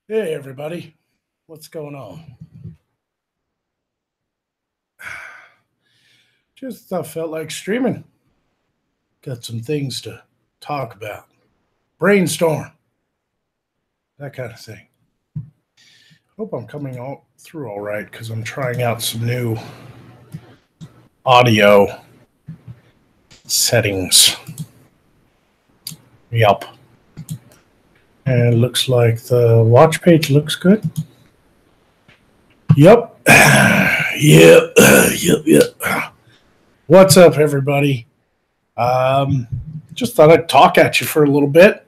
Hey, everybody. What's going on? Just felt like streaming. Got some things to talk about. Brainstorm. That kind of thing. Hope I'm coming all through all right because I'm trying out some new audio settings. Yup. And it looks like the watch page looks good. Yep. Yep. What's up, everybody? Just thought I'd talk at you for a little bit.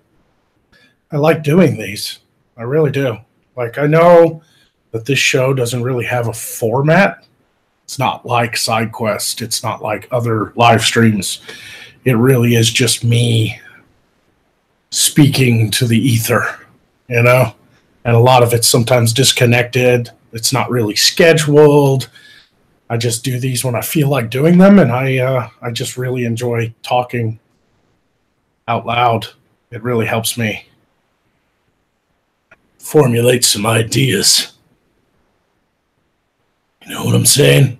I like doing these. I really do. Like, I know that this show doesn't really have a format. It's not like Sidequest. It's not like other live streams. It really is just me speaking to the ether, you know? And a lot of it's sometimes disconnected. It's not really scheduled. I just do these when I feel like doing them, and I just really enjoy talking out loud. It really helps me formulate some ideas. You know what I'm saying?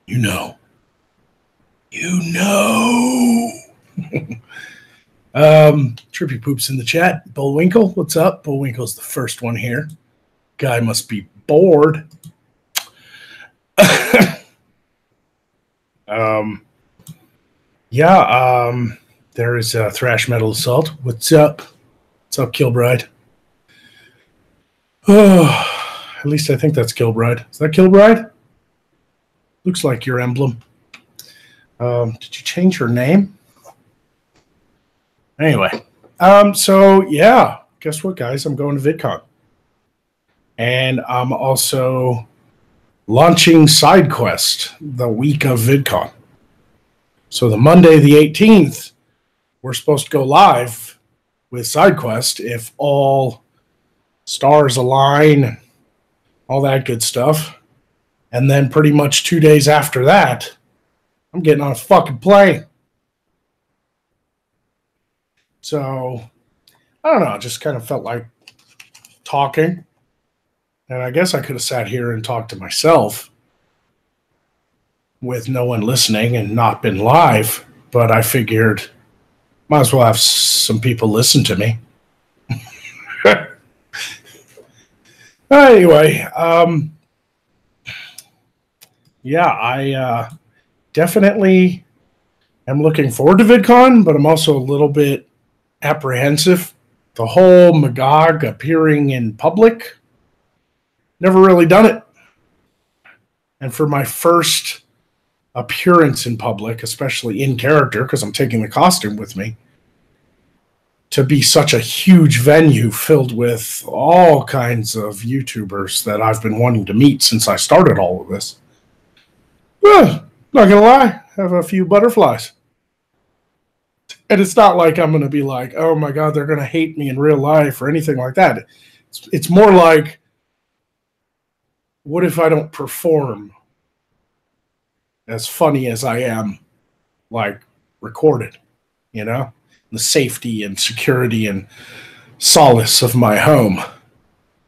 You know. Trippy Poops in the chat. Bullwinkle, what's up? Bullwinkle's the first one here. Guy must be bored. There is a Thrash Metal Assault. What's up? What's up, Killbride? Oh, at least I think that's Killbride. Is that Killbride? Looks like your emblem. Did you change your name? Anyway, so yeah, guess what, guys? I'm going to Vidcon. And I'm also launching Sidequest the week of Vidcon. So the Monday, the 18th, we're supposed to go live with Sidequest if all stars align and all that good stuff. And then pretty much 2 days after that, I'm getting on a fucking plane. So, I don't know, just kind of felt like talking. And I guess I could have sat here and talked to myself with no one listening and not been live, but I figured might as well have some people listen to me. Anyway, I definitely am looking forward to VidCon, but I'm also a little bit apprehensive. The whole Magog appearing in public, never really done it. And for my first appearance in public, especially in character, because I'm taking the costume with me, to be such a huge venue filled with all kinds of YouTubers that I've been wanting to meet since I started all of this. Well, not gonna lie, have a few butterflies. And it's not like I'm gonna be like, oh my god, they're gonna hate me in real life or anything like that. It's more like, what if I don't perform as funny as I am, like, recorded, you know? The safety and security and solace of my home.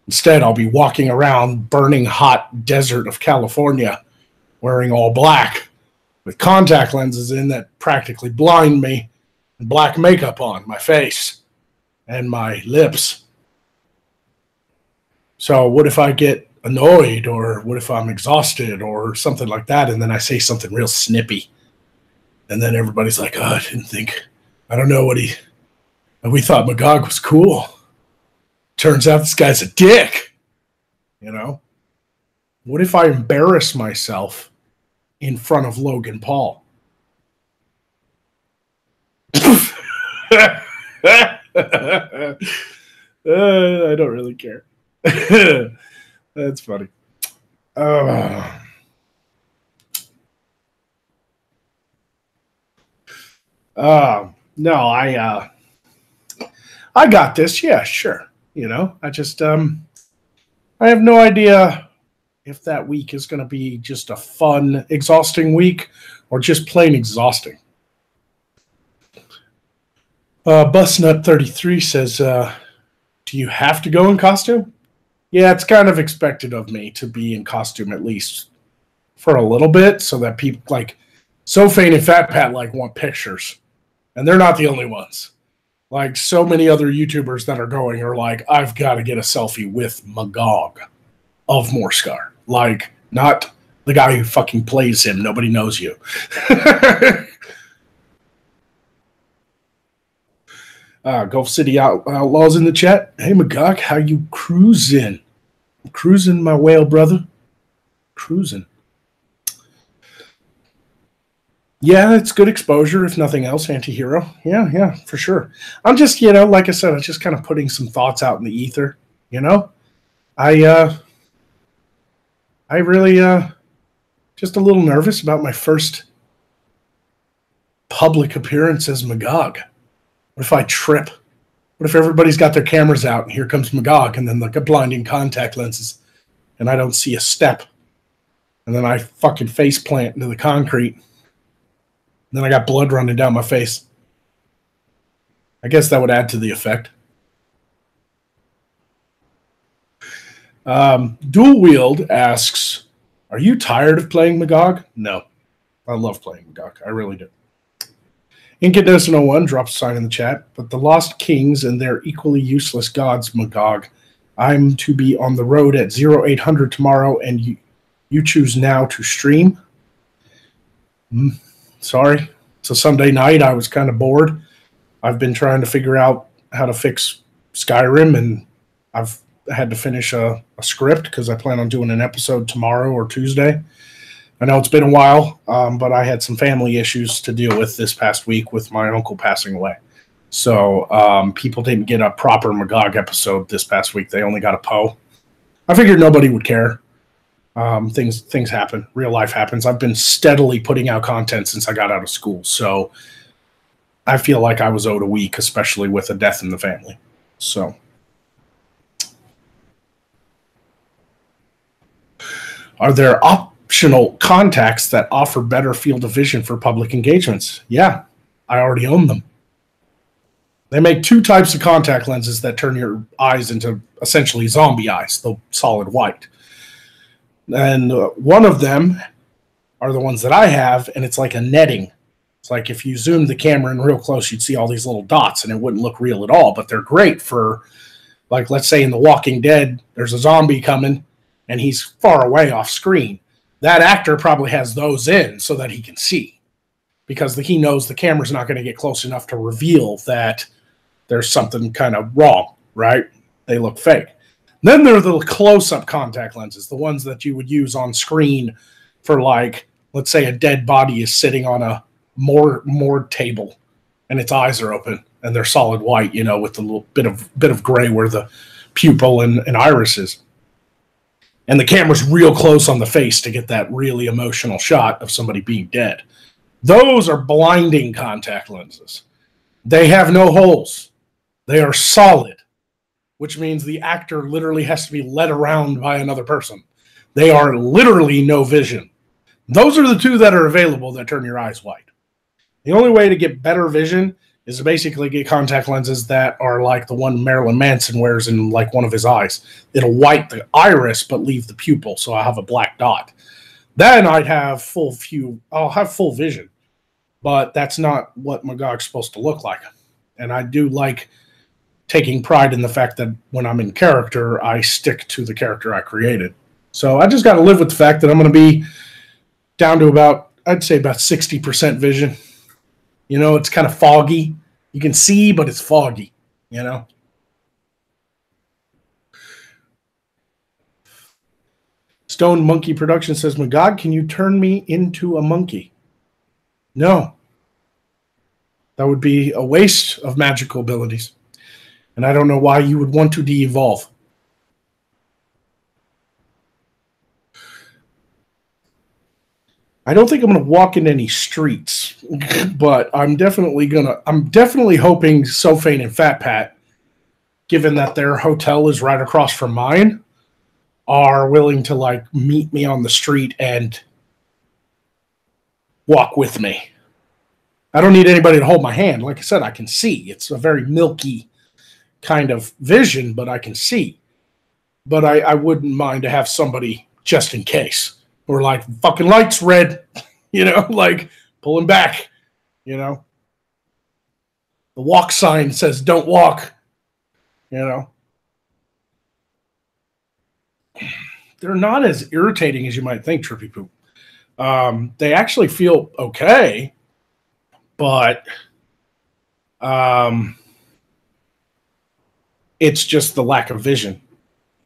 Instead, I'll be walking around burning hot desert of California wearing all black with contact lenses in that practically blind me and black makeup on my face and my lips. So what if I get annoyed, or what if I'm exhausted or something like that, and then I say something real snippy, and then everybody's like, oh, I don't know we thought Magog was cool. Turns out this guy's a dick. You know? What if I embarrass myself in front of Logan Paul? I don't really care. That's funny. No, I got this. Yeah, sure. You know, I just I have no idea if that week is going to be just a fun, exhausting week or just plain exhausting. Busnut33 says Do you have to go in costume? Yeah, it's kind of expected of me to be in costume at least for a little bit, so that people like Sofane and Fat Pat like want pictures, and they're not the only ones. Like so many other YouTubers that are going are like, I've got to get a selfie with Magog of Morscar, like not the guy who fucking plays him. Nobody knows you. Gulf City Outlaws in the chat. Hey Magog, how you cruising? I'm cruising, my whale brother. Cruising. Yeah, it's good exposure, if nothing else, anti-hero. Yeah, for sure. I'm just, like I said, I'm just kind of putting some thoughts out in the ether, I really just a little nervous about my first public appearance as Magog. What if I trip? What if everybody's got their cameras out and here comes Magog and then like a blinding contact lenses and I don't see a step and then I fucking face plant into the concrete. Then I got blood running down my face. I guess that would add to the effect. Dual Wield asks, are you tired of playing Magog? No. I love playing Magog. I really do. Inkadestin01 drops a sign in the chat, but the Lost Kings and their equally useless gods, Magog. I'm to be on the road at 0800 tomorrow, and you choose now to stream? Sorry. It's a Sunday night. I was kind of bored. I've been trying to figure out how to fix Skyrim, and I've had to finish a script because I plan on doing an episode tomorrow or Tuesday. I know it's been a while, but I had some family issues to deal with this past week with my uncle passing away. So people didn't get a proper Magog episode this past week. They only got a Poe. I figured nobody would care. Things happen. Real life happens. I've been steadily putting out content since I got out of school. So I feel like I was owed a week, especially with a death in the family. So are there optional contacts that offer better field of vision for public engagements? Yeah, I already own them. They make two types of contact lenses that turn your eyes into essentially zombie eyes, the solid white. And one of them are the ones that I have, and it's like a netting. It's like if you zoomed the camera in real close, you'd see all these little dots, and it wouldn't look real at all. But they're great for, like, let's say in The Walking Dead, there's a zombie coming, and he's far away off screen. That actor probably has those in so that he can see, because he knows the camera's not going to get close enough to reveal that there's something kind of wrong, right? They look fake. Then there are the close-up contact lenses, the ones that you would use on screen for, like, let's say a dead body is sitting on a morgue table and its eyes are open and they're solid white, with a little bit of gray where the pupil and iris is. And the camera's real close on the face to get that really emotional shot of somebody being dead. Those are blinding contact lenses. They have no holes. They are solid, which means the actor literally has to be led around by another person. They are literally no vision. Those are the two that are available that turn your eyes white. The only way to get better vision is to basically get contact lenses that are like the one Marilyn Manson wears in like one of his eyes. It'll white the iris but leave the pupil, so I have a black dot. Then I'll have full vision. But that's not what Magog's supposed to look like. And I do like taking pride in the fact that when I'm in character, I stick to the character I created. So I just got to live with the fact that I'm going to be down to about 60% vision. It's kind of foggy. You can see, but it's foggy, Stone Monkey Production says, Magog, can you turn me into a monkey? No. That would be a waste of magical abilities. And I don't know why you would want to de-evolve. I don't think I'm going to walk in any streets, but I'm definitely hoping Sofane and Fat Pat, given that their hotel is right across from mine, are willing to like meet me on the street and walk with me. I don't need anybody to hold my hand. Like I said, I can see. It's a very milky kind of vision, but I can see. But I wouldn't mind to have somebody just in case. Or like, fucking lights red, like pulling back, The walk sign says don't walk, They're not as irritating as you might think, Trippy Poop. They actually feel okay, but it's just the lack of vision.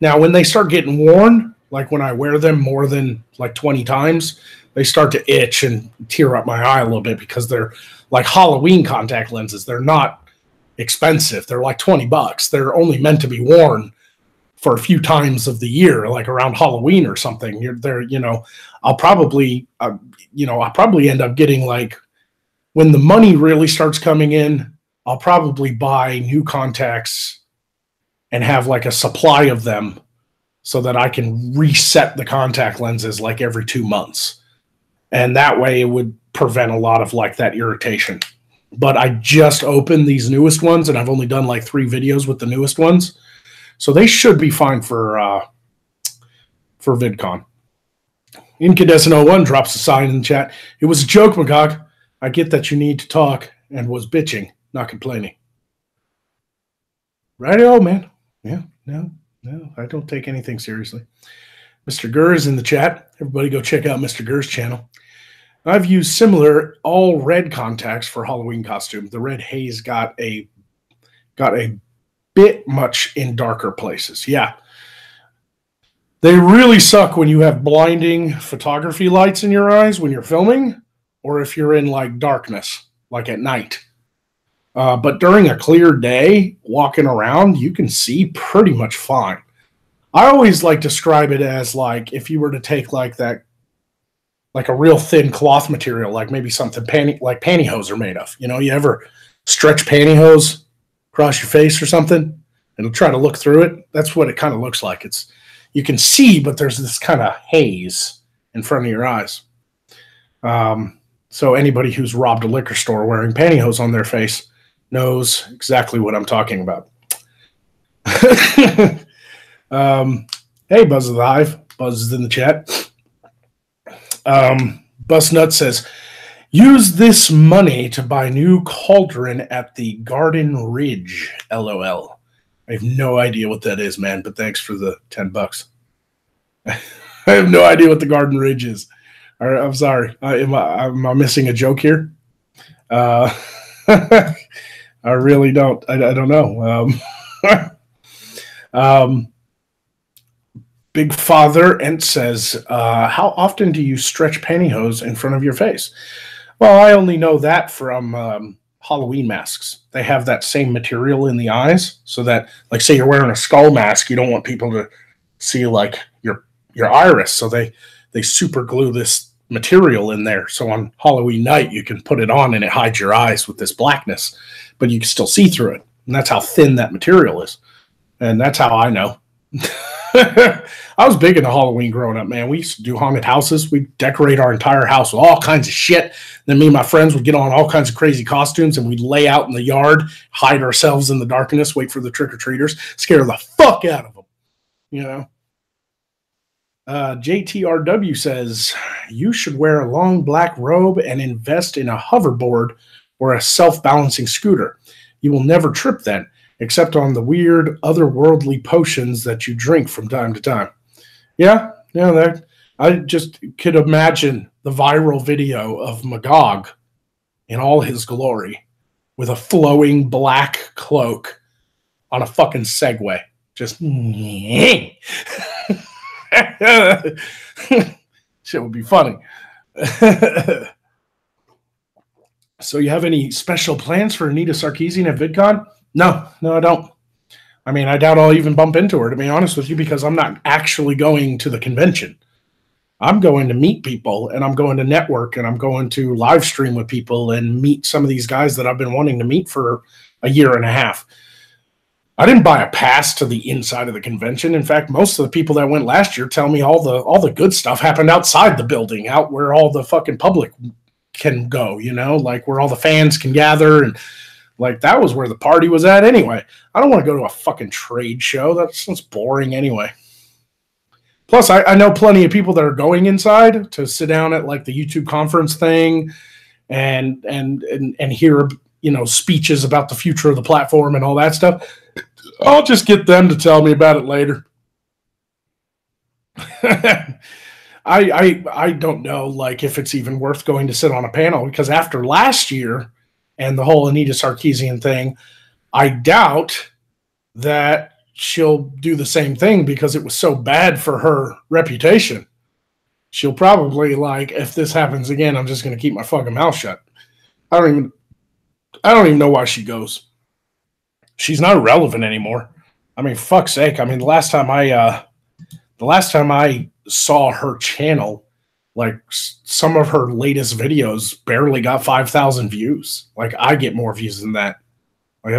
Now, when they start getting worn, like when I wear them more than like 20 times, they start to itch and tear up my eye a little bit because they're like Halloween contact lenses. They're not expensive. They're like $20. They're only meant to be worn for a few times of the year, like around Halloween or something. I'll probably end up getting, like, when the money really starts coming in, I'll probably buy new contacts and have like a supply of them so that I can reset the contact lenses like every 2 months. And that way it would prevent a lot of like that irritation. But I just opened these newest ones and I've only done like 3 videos with the newest ones. So they should be fine for VidCon. Incandescent01 drops a sign in the chat. It was a joke, Magog. I get that you need to talk and was bitching, not complaining. Righty-o, man. Yeah, no, I don't take anything seriously. Mr. Gurr is in the chat. Everybody go check out Mr. Gurr's channel. I've used similar all red contacts for Halloween costume. The red haze got a bit much in darker places. Yeah. They really suck when you have blinding photography lights in your eyes when you're filming, or if you're in like darkness, like at night. But during a clear day, walking around, you can see pretty much fine. I always like describe it as like if you were to take like that, like a real thin cloth material, like maybe something like pantyhose are made of. You ever stretch pantyhose across your face or something? It'll try to look through it. That's what it kind of looks like. You can see, but there's this kind of haze in front of your eyes. So anybody who's robbed a liquor store wearing pantyhose on their face knows exactly what I'm talking about. Hey, Buzz of the Hive. Buzz is in the chat. Busnut says, use this money to buy new cauldron at the Garden Ridge, LOL. I have no idea what that is, man, but thanks for the $10. I have no idea what the Garden Ridge is. All right, I'm sorry. Am I missing a joke here? I really don't. I don't know. Big Father Ent says, how often do you stretch pantyhose in front of your face? Well, I only know that from Halloween masks. They have that same material in the eyes so that, like, say you're wearing a skull mask, you don't want people to see like your iris. So they super glue this material in there. So on Halloween night, you can put it on and it hides your eyes with this blackness, but you can still see through it. And that's how thin that material is. And that's how I know. I was big into Halloween growing up, man. We used to do haunted houses. We'd decorate our entire house with all kinds of shit. Then me and my friends would get on all kinds of crazy costumes and we'd lay out in the yard, hide ourselves in the darkness, wait for the trick-or-treaters, scare the fuck out of them. JTRW says, you should wear a long black robe and invest in a hoverboard or a self-balancing scooter. You will never trip then, except on the weird otherworldly potions that you drink from time to time. Yeah, I just could imagine the viral video of Magog in all his glory with a flowing black cloak on a fucking Segway. Just shit would be funny. So you have any special plans for Anita Sarkeesian at VidCon? No, I don't. I mean, I doubt I'll even bump into her, to be honest with you, because I'm not actually going to the convention. I'm going to meet people, and I'm going to network, and I'm going to live stream with people and meet some of these guys that I've been wanting to meet for a year and a half. I didn't buy a pass to the inside of the convention. In fact, most of the people that went last year tell me all the good stuff happened outside the building, out where all the fucking public can go, like where all the fans can gather and Like, that was where the party was at anyway. I don't want to go to a fucking trade show. That sounds boring anyway. Plus, I know plenty of people that are going inside to sit down at like the YouTube conference thing and hear, you know, speeches about the future of the platform and all that stuff. I'll just get them to tell me about it later. I don't know, like, if it's even worth going to sit on a panel, because after last year and the whole Anita Sarkeesian thing, I doubt that she'll do the same thing because it was so bad for her reputation. She'll probably, like, if this happens again, I'm just going to keep my fucking mouth shut. I don't even know why she goes. She's not relevant anymore. I mean, fuck's sake. I mean, the last time I saw her channel, like, some of her latest videos barely got 5,000 views. Like, I get more views than that. Like,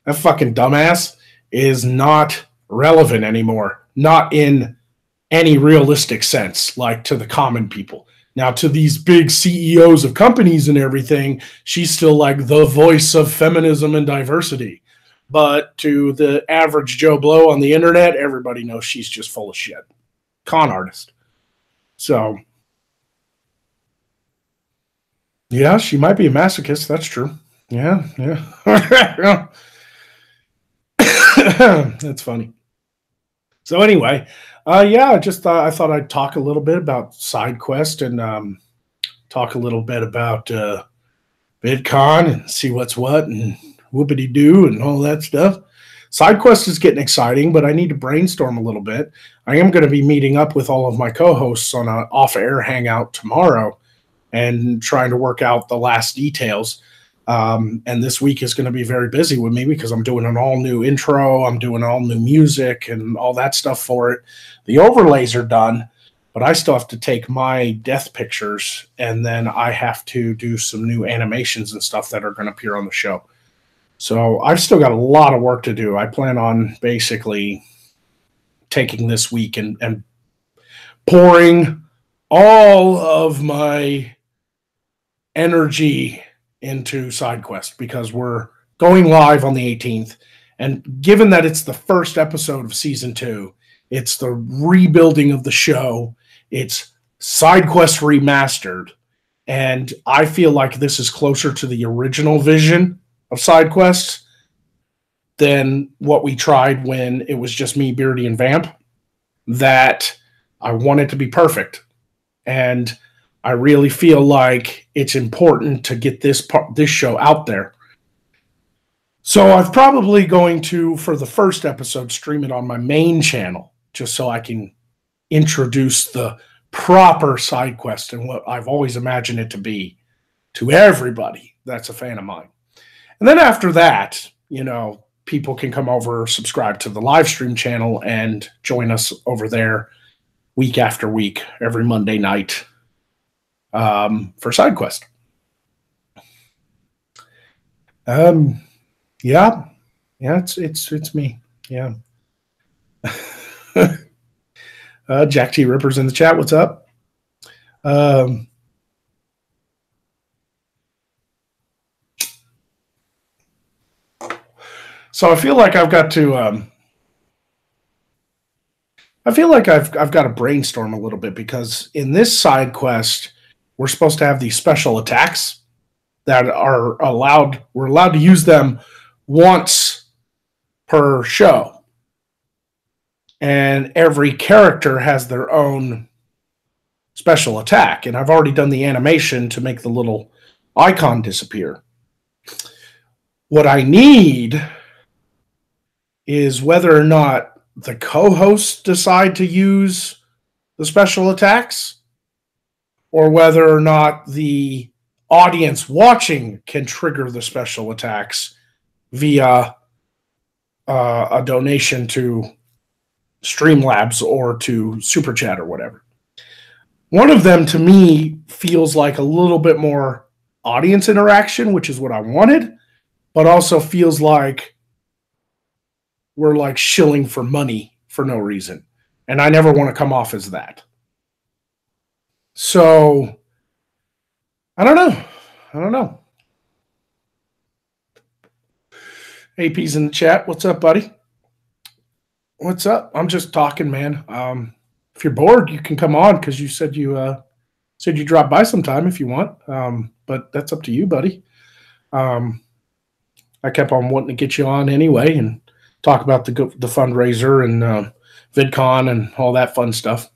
that fucking dumbass is not relevant anymore. Not in any realistic sense, like to the common people. Now, to these big CEOs of companies and everything, she's still like the voice of feminism and diversity. But to the average Joe Blow on the internet, everybody knows she's just full of shit. Con artist. So, yeah, she might be a masochist. That's true. Yeah. That's funny. So anyway, I thought I'd talk a little bit about Sidequest and talk a little bit about Vidcon and see what's what and whoopity-doo and all that stuff. Sidequest is getting exciting, but I need to brainstorm a little bit. I am going to be meeting up with all of my co-hosts on an off-air hangout tomorrow and trying to work out the last details. And this week is going to be very busy with me because I'm doing an all-new intro, I'm doing all new music and all that stuff for it. The overlays are done, but I still have to take my death pictures, and then I have to do some new animations and stuff that are going to appear on the show. So I've still got a lot of work to do. I plan on basically taking this week and pouring all of my energy into Sidequest because we're going live on the 18th. And given that it's the first episode of season 2, it's the rebuilding of the show, it's Sidequest remastered. And I feel like this is closer to the original vision of Sidequest than what we tried when it was just me, Beardy, and Vamp, that I want it to be perfect. And I really feel like it's important to get this show out there. So I'm probably going to, for the first episode, stream it on my main channel, just so I can introduce the proper Sidequest and what I've always imagined it to be to everybody that's a fan of mine. And then after that, you know, people can come over, subscribe to the live stream channel, and join us over there week after week, every Monday night. For Sidequest. Yeah, it's me. Yeah. Jack T. Ripper's in the chat. What's up? So I feel like I've got to. I feel like I've got to brainstorm a little bit because in this Sidequest, we're supposed to have these special attacks that are allowed. We're allowed to use them once per show. And every character has their own special attack. And I've already done the animation to make the little icon disappear. What I need is whether or not the co-hosts decide to use the special attacks, or whether or not the audience watching can trigger the special attacks via a donation to Streamlabs or to Super Chat or whatever. One of them, to me, feels like a little bit more audience interaction, which is what I wanted, but also feels like we're like shilling for money for no reason. And I never want to come off as that. So, I don't know. AP's in the chat. What's up, buddy? What's up? I'm just talking, man. If you're bored, you can come on because you said you drop by sometime if you want. But that's up to you, buddy. I kept on wanting to get you on anyway and talk about the fundraiser and VidCon and all that fun stuff.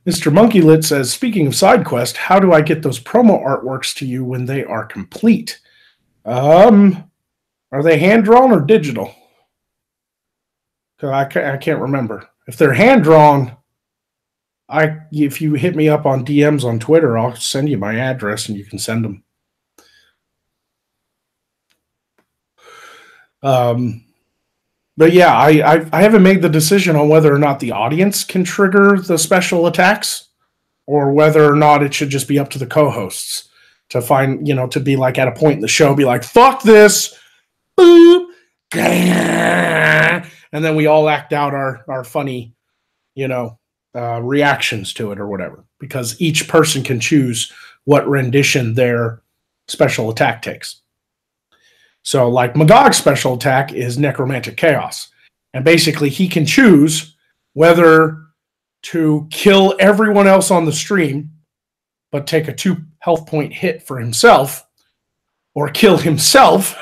Mr. Monkeylit says, speaking of Sidequest, how do I get those promo artworks to you when they are complete? Are they hand-drawn or digital? I can't remember. If they're hand-drawn, if you hit me up on DMs on Twitter, I'll send you my address and you can send them. But yeah, I haven't made the decision on whether or not the audience can trigger the special attacks or whether or not it should just be up to the co-hosts to find, to be like at a point in the show, be like, fuck this, boop, and then we all act out our funny, reactions to it or whatever, because each person can choose what rendition their special attack takes. So like Magog's special attack is Necromantic Chaos. And basically he can choose whether to kill everyone else on the stream, but take a 2 health point hit for himself, or kill himself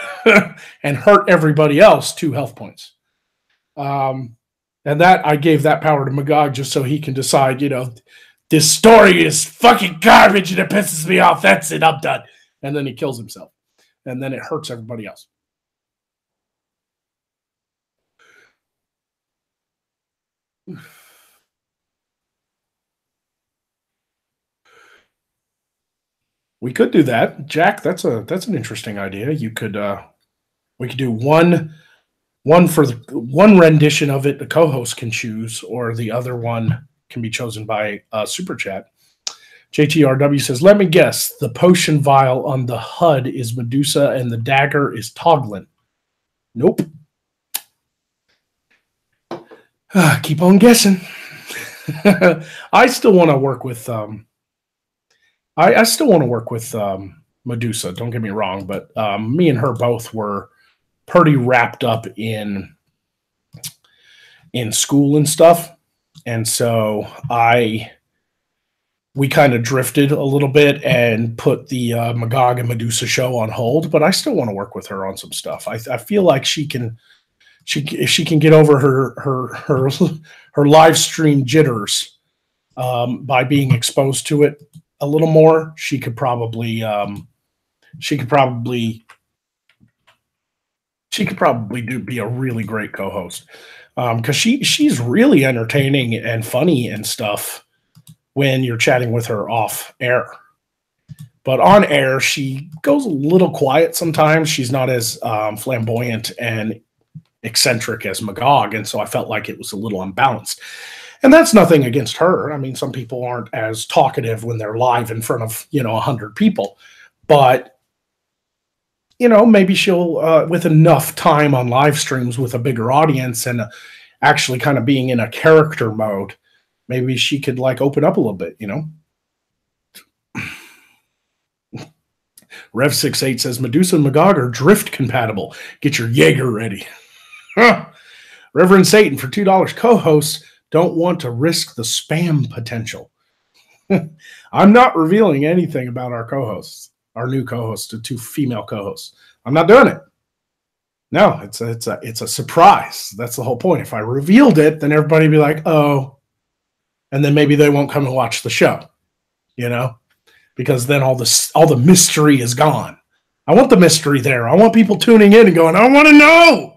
and hurt everybody else 2 health points. And that I gave that power to Magog just so he can decide, this story is fucking garbage and it pisses me off. That's it. I'm done. And then he kills himself. And then it hurts everybody else. We could do that, Jack. That's an interesting idea. You could we could do one rendition of it the co-host can choose, or the other one can be chosen by super chat. JTRW says, let me guess, the potion vial on the HUD is Medusa and the dagger is Toglin. Nope. Keep on guessing. I still want to work with I still want to work with Medusa, don't get me wrong, but me and her both were pretty wrapped up in school and stuff. And so we kind of drifted a little bit and put the Magog and Medusa show on hold, but I still want to work with her on some stuff. I feel like if she can get over her live stream jitters by being exposed to it a little more, she could probably be a really great co-host, because she's really entertaining and funny and stuff when you're chatting with her off air. But on air, she goes a little quiet sometimes. She's not as flamboyant and eccentric as Magog, and so I felt like it was a little unbalanced. And that's nothing against her. I mean, some people aren't as talkative when they're live in front of 100 people, but maybe she'll with enough time on live streams with a bigger audience and actually kind of being in a character mode, maybe she could open up a little bit, Rev68 says Medusa and Magog are drift compatible. Get your Jaeger ready. Reverend Satan for $2 co-hosts don't want to risk the spam potential. I'm not revealing anything about our co-hosts, our new co-hosts, the 2 female co-hosts. I'm not doing it. No, it's a surprise. That's the whole point. If I revealed it, then everybody would be like, oh, and then maybe they won't come and watch the show, because then all the mystery is gone. I want the mystery there. I want people tuning in and going, I want to know.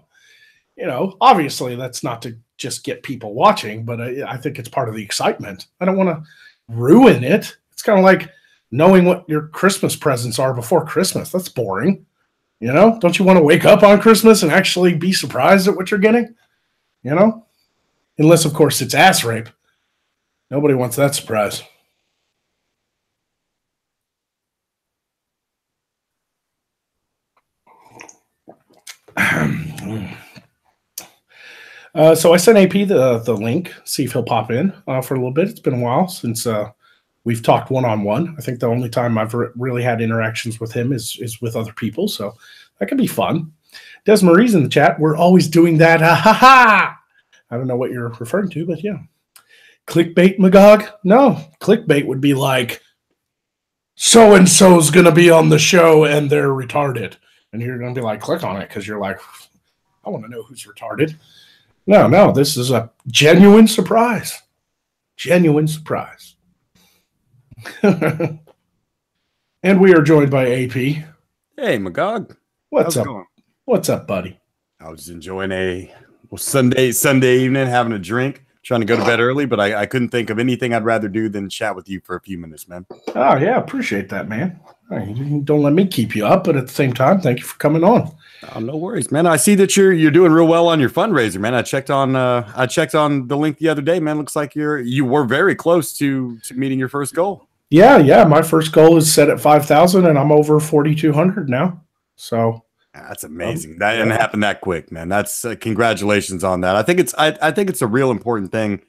Obviously that's not to just get people watching, but I think it's part of the excitement. I don't want to ruin it. It's kind of like knowing what your Christmas presents are before Christmas. That's boring. Don't you want to wake up on Christmas and actually be surprised at what you're getting? Unless, of course, it's ass rape. Nobody wants that surprise. So I sent AP the link, see if he'll pop in for a little bit. It's been a while since We've talked one-on-one. I think the only time I've really had interactions with him is with other people. So that can be fun. Des Marie's in the chat. We're always doing that. Ha ha ha. I don't know what you're referring to, but yeah. Clickbait, Magog? No. Clickbait would be like, so-and-so's going to be on the show and they're retarded. And you're going to be like, click on it because you're like, I want to know who's retarded. No, this is a genuine surprise. Genuine surprise. And we are joined by AP. Hey, Magog. What's up? What's up, buddy? I was enjoying a Sunday evening, having a drink, trying to go to bed early, but I couldn't think of anything I'd rather do than chat with you for a few minutes, man. Oh, yeah, appreciate that, man. Don't let me keep you up, but at the same time, thank you for coming on. Oh, no worries, man. I see that you're doing real well on your fundraiser, man. I checked on the link the other day, man. Looks like you were very close to meeting your first goal. Yeah. My first goal is set at 5,000, and I'm over 4,200 now. So that's amazing. That didn't happen that quick, man. That's congratulations on that. I think it's a real important thing.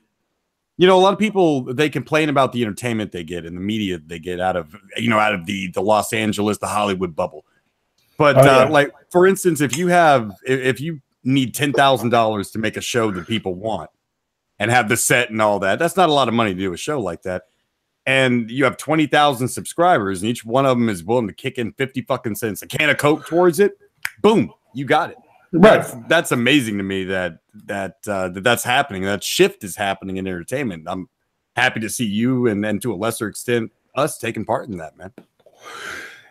You know, a lot of people, they complain about the entertainment they get and the media they get out of the Los Angeles, the Hollywood bubble. But like, for instance, if you need $10,000 to make a show that people want and have the set and all that, that's not a lot of money to do a show like that. And you have 20,000 subscribers, and each one of them is willing to kick in 50 fucking cents, a can of Coke towards it. Boom, you got it. Right. That's amazing to me that's happening. That shift is happening in entertainment. I'm happy to see you and to a lesser extent us taking part in that, man.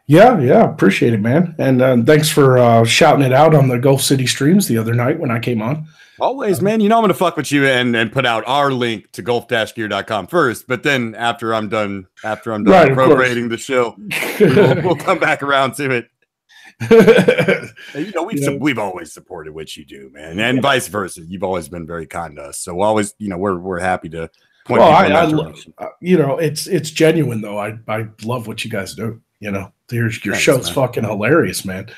Yeah, appreciate it, man. And thanks for shouting it out on the Gulf City streams the other night when I came on. Always, man. You know I'm going to fuck with you and put out our link to gulf-gear.com first, but then after I'm done right, appropriating the show, we'll come back around to it. You know, we've always supported what you do, man, and vice versa. You've always been very kind to us, so always, you know, we're happy to point people in that direction. You know, it's genuine though. I love what you guys do. You know, your show's fucking hilarious, man.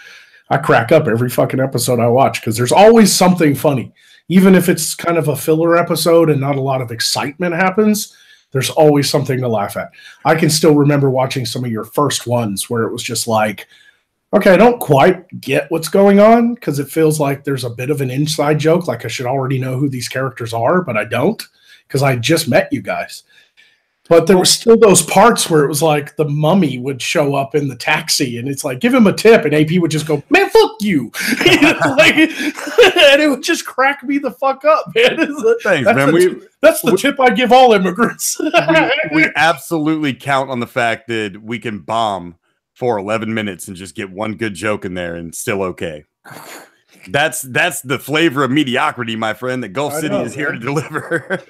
I crack up every fucking episode I watch because there's always something funny. Even if it's kind of a filler episode and not a lot of excitement happens, there's always something to laugh at. I can still remember watching some of your first ones where it was just like, okay, I don't quite get what's going on because it feels like there's a bit of an inside joke, like I should already know who these characters are, but I don't because I just met you guys. But there were still those parts where it was like the mummy would show up in the taxi and it's like, give him a tip. And AP would just go, man, fuck you. You know, like, and it would just crack me the fuck up, man. Thanks, man. That's the tip I give all immigrants. we absolutely count on the fact that we can bomb for 11 minutes and just get one good joke in there and still okay. That's the flavor of mediocrity, my friend, that Gulf City is here to deliver.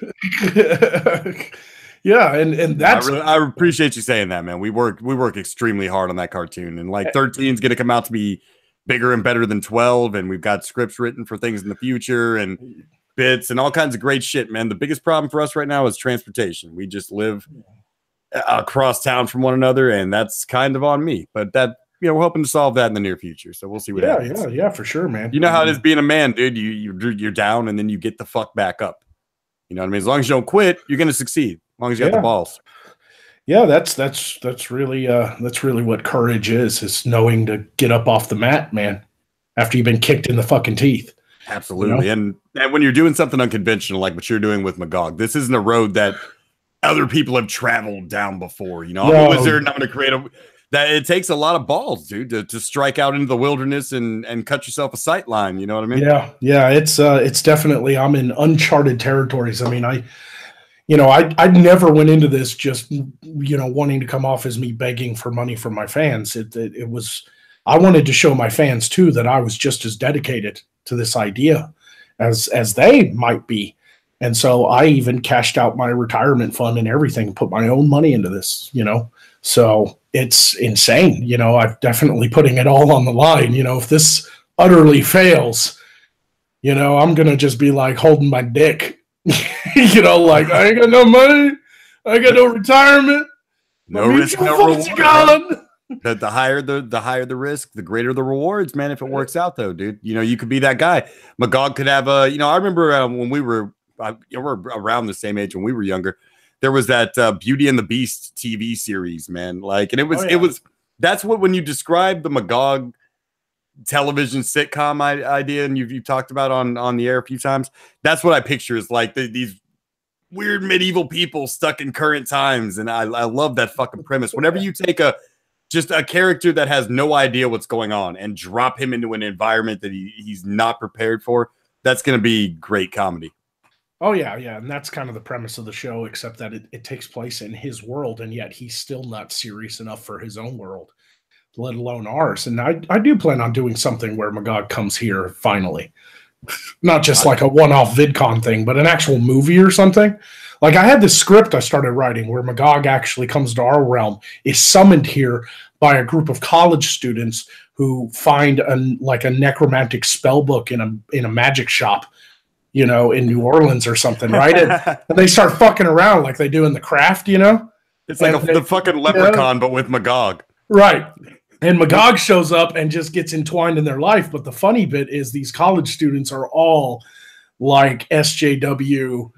Yeah, and that's I appreciate you saying that, man. We work extremely hard on that cartoon, and like 13 is going to come out to be bigger and better than 12, and we've got scripts written for things in the future and bits and all kinds of great shit, man. The biggest problem for us right now is transportation. We just live across town from one another, and that's kind of on me. But that, you know, we're hoping to solve that in the near future. So we'll see what happens. Yeah, for sure, man. You know how it is being a man, dude. You're down, and then you get the fuck back up. You know what I mean? As long as you don't quit, you're going to succeed. As long as you got the balls. Yeah, that's really what courage is knowing to get up off the mat, man, after you've been kicked in the fucking teeth. Absolutely. You know? And when you're doing something unconventional like what you're doing with Magog, this isn't a road that other people have traveled down before. You know, I'm a wizard and I'm going to create that it takes a lot of balls, dude, to strike out into the wilderness and cut yourself a sight line. You know what I mean? Yeah. It's definitely, I'm in uncharted territories. I mean, I never went into this just, you know, wanting to come off as me begging for money from my fans. It was, I wanted to show my fans too that I was just as dedicated to this idea as they might be. And so I even cashed out my retirement fund and everything, put my own money into this, you know. So it's insane. You know, I'm definitely putting it all on the line. You know, if this utterly fails, you know, I'm going to just be like holding my dick. You know, like, I ain't got no money, I got no retirement, no risk, no reward. The higher the risk, the greater the rewards, man. If it works out, though, dude, you know, you could be that guy. Magog could have a, you know, I remember when we were around the same age when we were younger. there was that Beauty and the Beast TV series, man. Like, and it was that's what, when you describe the Magog television sitcom idea, and you've talked about on the air a few times, that's what I picture, is like these weird medieval people stuck in current times. And I love that fucking premise. Whenever you take just a character that has no idea what's going on and drop him into an environment that he's not prepared for, that's going to be great comedy. Oh, yeah, yeah. And that's kind of the premise of the show, except that it takes place in his world, and yet he's still not serious enough for his own world, let alone ours. And I do plan on doing something where Magog comes here finally. Not just like a one-off VidCon thing, but an actual movie or something. Like, I had this script I started writing where Magog actually comes to our realm, is summoned here by a group of college students who find a necromantic spell book in a magic shop, you know, in New Orleans or something, right? And they start fucking around like they do in The Craft, you know? It's like the fucking Leprechaun, but with Magog. Right. And Magog shows up and just gets entwined in their life. But the funny bit is these college students are all like SJW,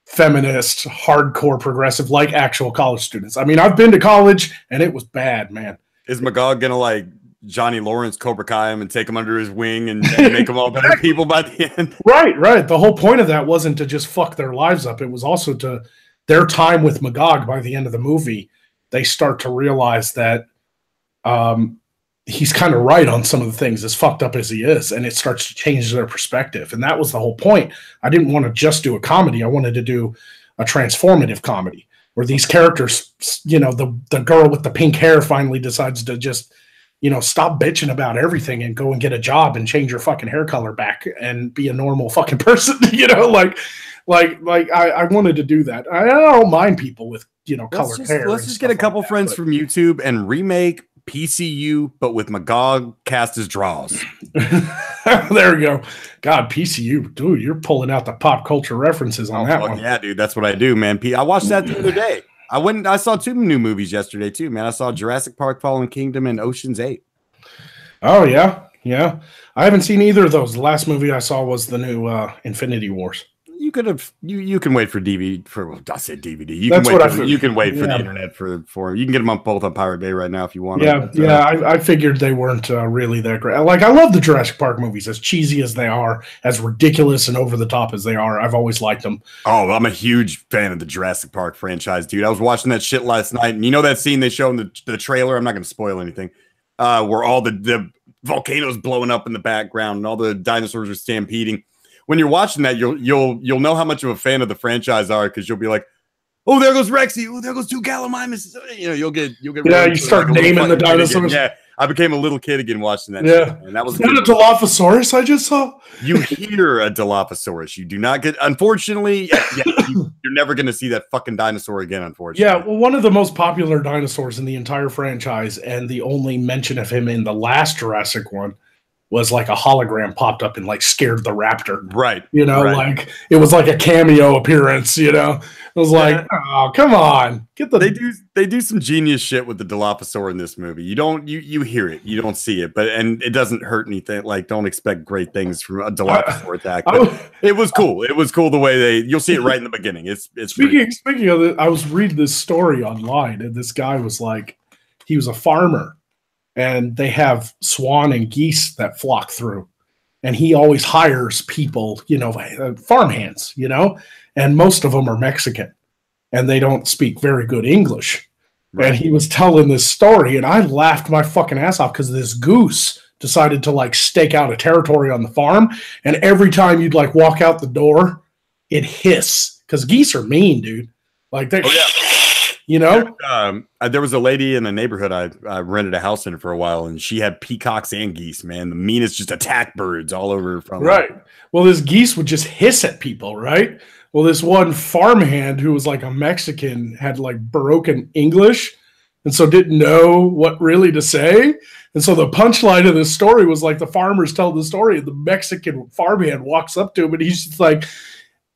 feminist, hardcore progressive, like actual college students. I mean, I've been to college and it was bad, man. Is Magog going to like Johnny Lawrence Cobra Kai him and take him under his wing and make them all better people by the end? Right, right. The whole point of that wasn't to just fuck their lives up. It was also to their time with Magog. By the end of the movie, they start to realize that he's kind of right on some of the things, as fucked up as he is, and it starts to change their perspective. And that was the whole point. I didn't want to just do a comedy. I wanted to do a transformative comedy where these characters, you know, the girl with the pink hair finally decides to just, you know, stop bitching about everything and go and get a job and change her fucking hair color back and be a normal fucking person. You know, like I wanted to do that. I don't mind people with, you know, colored hair. Let's just get a couple friends from YouTube and remake PCU, but with Magog cast as draws. There we go. God, PCU, dude, you're pulling out the pop culture references on that one. Yeah, dude, that's what I do, man. I watched that the other day. I saw 2 new movies yesterday too, man. I saw Jurassic Park: Fallen Kingdom and Ocean's 8. Oh yeah, yeah. I haven't seen either of those. The last movie I saw was the new Infinity Wars. You could have you can wait for DVD for I said DVD. You can wait for the internet for you can get them both on Pirate Bay right now if you want. I figured they weren't really that great. Like, I love the Jurassic Park movies, as cheesy as they are, as ridiculous and over the top as they are. I've always liked them. Oh, I'm a huge fan of the Jurassic Park franchise, dude. I was watching that shit last night, and you know that scene they show in the trailer. I'm not going to spoil anything. Where all the volcanoes blowing up in the background and all the dinosaurs are stampeding. When you're watching that, you'll know how much of a fan of the franchise are, because you'll be like, "Oh, there goes Rexy. Oh, there goes 2 Gallimimus." You know, you'll get. Yeah, you start naming the dinosaurs. Yeah, I became a little kid again watching that. Yeah, shit, and that was a Dilophosaurus I just saw. You hear a Dilophosaurus. You do not get. Unfortunately, you're never going to see that fucking dinosaur again. Unfortunately. Yeah, well, one of the most popular dinosaurs in the entire franchise, and the only mention of him in the last Jurassic one, was like a hologram popped up and like scared the raptor. Right. You know, like it was like a cameo appearance, you know. It was like, oh, come on. They do some genius shit with the Dilophosaur in this movie. You hear it, you don't see it, and it doesn't hurt anything. Like, don't expect great things from a Dilophosaur attack. But it was cool. It was cool the way you'll see it right in the beginning. It's speaking of it, I was reading this story online, and this guy was like, he was a farmer. And they have swan and geese that flock through. And he always hires people, you know, farmhands, you know, and most of them are Mexican. And they don't speak very good English. Right. And he was telling this story, and I laughed my fucking ass off because this goose decided to, like, stake out a territory on the farm. And every time you'd, like, walk out the door, it'd hiss. Because geese are mean, dude. Like, they... Oh, yeah. You know, there was a lady in the neighborhood I rented a house in for a while, and she had peacocks and geese. Man, the meanest, just attack birds all over from right. Well, this geese would just hiss at people, right? Well, this one farmhand who was like a Mexican had like broken English, and so didn't know what really to say. And so the punchline of this story was like the farmers tell the story, and the Mexican farmhand walks up to him, and he's just like,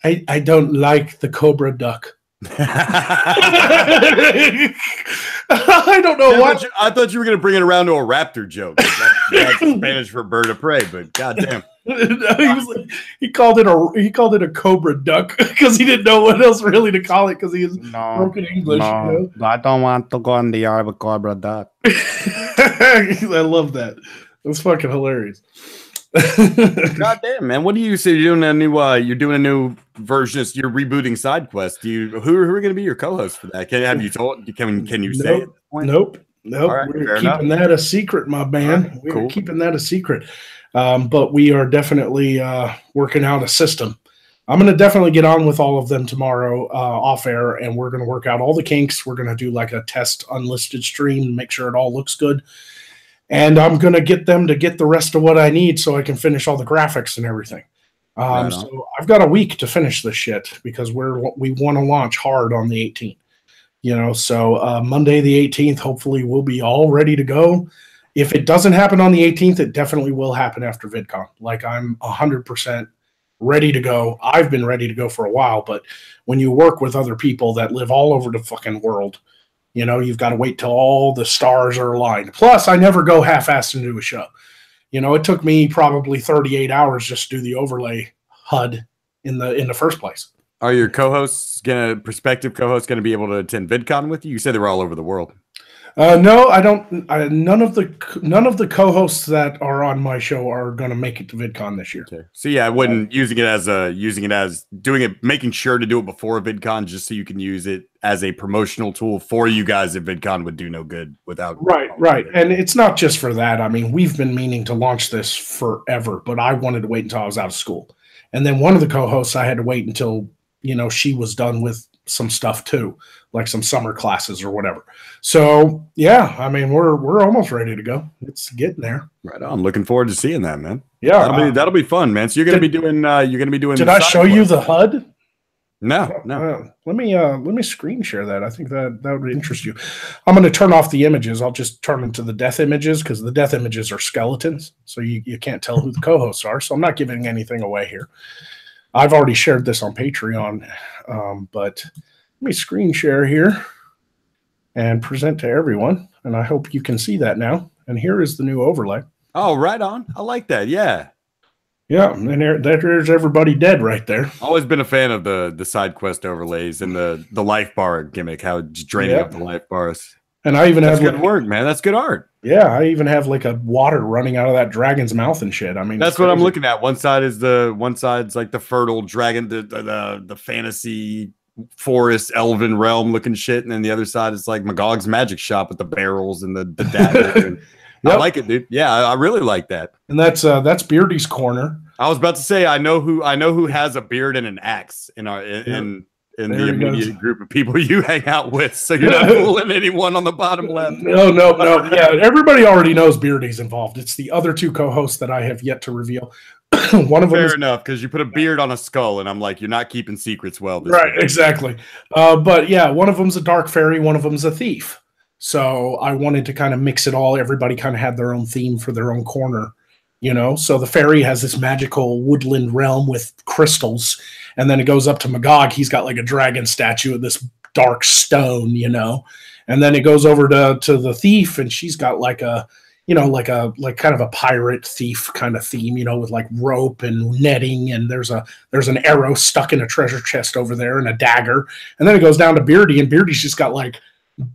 "I don't like the cobra duck." I don't know why. I thought you were going to bring it around to a raptor joke. That's Spanish for bird of prey, but goddamn. He called it a cobra duck because he didn't know what else really to call it because he was broken English. No, I don't want to go in the yard with cobra duck. I love that. That's fucking hilarious. God damn, man! What do you say? You're doing a new version. You're rebooting Sidequest. Who are going to be your co-hosts for that? Can you say it? Nope. Right, we're keeping that a secret, my man. Right, we're keeping that a secret. But we are definitely working out a system. I'm going to definitely get on with all of them tomorrow off air, and we're going to work out all the kinks. We're going to do like a test unlisted stream, make sure it all looks good. And I'm going to get them to get the rest of what I need so I can finish all the graphics and everything. So I've got a week to finish this shit because we want to launch hard on the 18th. So Monday the 18th, hopefully we'll be all ready to go. If it doesn't happen on the 18th, it definitely will happen after VidCon. Like I'm 100% ready to go. I've been ready to go for a while, but when you work with other people that live all over the fucking world, you've got to wait till all the stars are aligned. Plus, I never go half-assed into a show. It took me probably 38 hours just to do the overlay HUD in the first place. Are your prospective co-hosts gonna be able to attend VidCon with you? You said they were all over the world. No, I don't. None of the co-hosts that are on my show are going to make it to VidCon this year. Okay. So yeah, I wouldn't making sure to do it before VidCon just so you can use it as a promotional tool for you guys at VidCon would do no good without. Right. And it's not just for that. I mean, we've been meaning to launch this forever, but I wanted to wait until I was out of school. And then one of the co-hosts, I had to wait until she was done with some stuff too, like some summer classes or whatever. So yeah, I mean, we're almost ready to go. It's getting there. Right on. Looking forward to seeing that, man. Yeah, that'll be fun, man. So you're gonna be doing. Did I show you the HUD? No. Let me screen share that. I think that would interest you. I'm going to turn off the images. I'll just turn them to the death images because the death images are skeletons, so you can't tell who the co-hosts are. So I'm not giving anything away here. I've already shared this on Patreon, but let me screen share here and present to everyone. And I hope you can see that now. And here is the new overlay. Oh, right on. I like that. Yeah. Yeah, and there's everybody dead right there. Always been a fan of the Sidequest overlays and the life bar gimmick, how just draining up the life bars. And I even have good work, man. That's good art. Yeah, I even have like a water running out of that dragon's mouth and shit. I mean, that's what I'm looking at. One side's like the fertile dragon, the fantasy forest elven realm looking shit, and then the other side is like Magog's magic shop with the barrels and the dagger. Yep. I like it, dude. Yeah, I really like that. And that's Beardy's corner. I was about to say I know who has a beard and an axe in the immediate group of people you hang out with. So you're not fooling anyone on the bottom left. No. Yeah, everybody already knows Beardy's involved. It's the other two co-hosts that I have yet to reveal. One of them fair enough, because you put a beard on a skull, and I'm like, you're not keeping secrets well. Right, exactly. But yeah, one of them's a dark fairy, one of them's a thief. So I wanted to kind of mix it all. Everybody kind of had their own theme for their own corner, So the fairy has this magical woodland realm with crystals, and then it goes up to Magog. He's got like a dragon statue of this dark stone, And then it goes over to the thief, and she's got like a kind of a pirate thief kind of theme, with like rope and netting, and there's an arrow stuck in a treasure chest over there and a dagger. And then it goes down to Beardy, and Beardy's just got like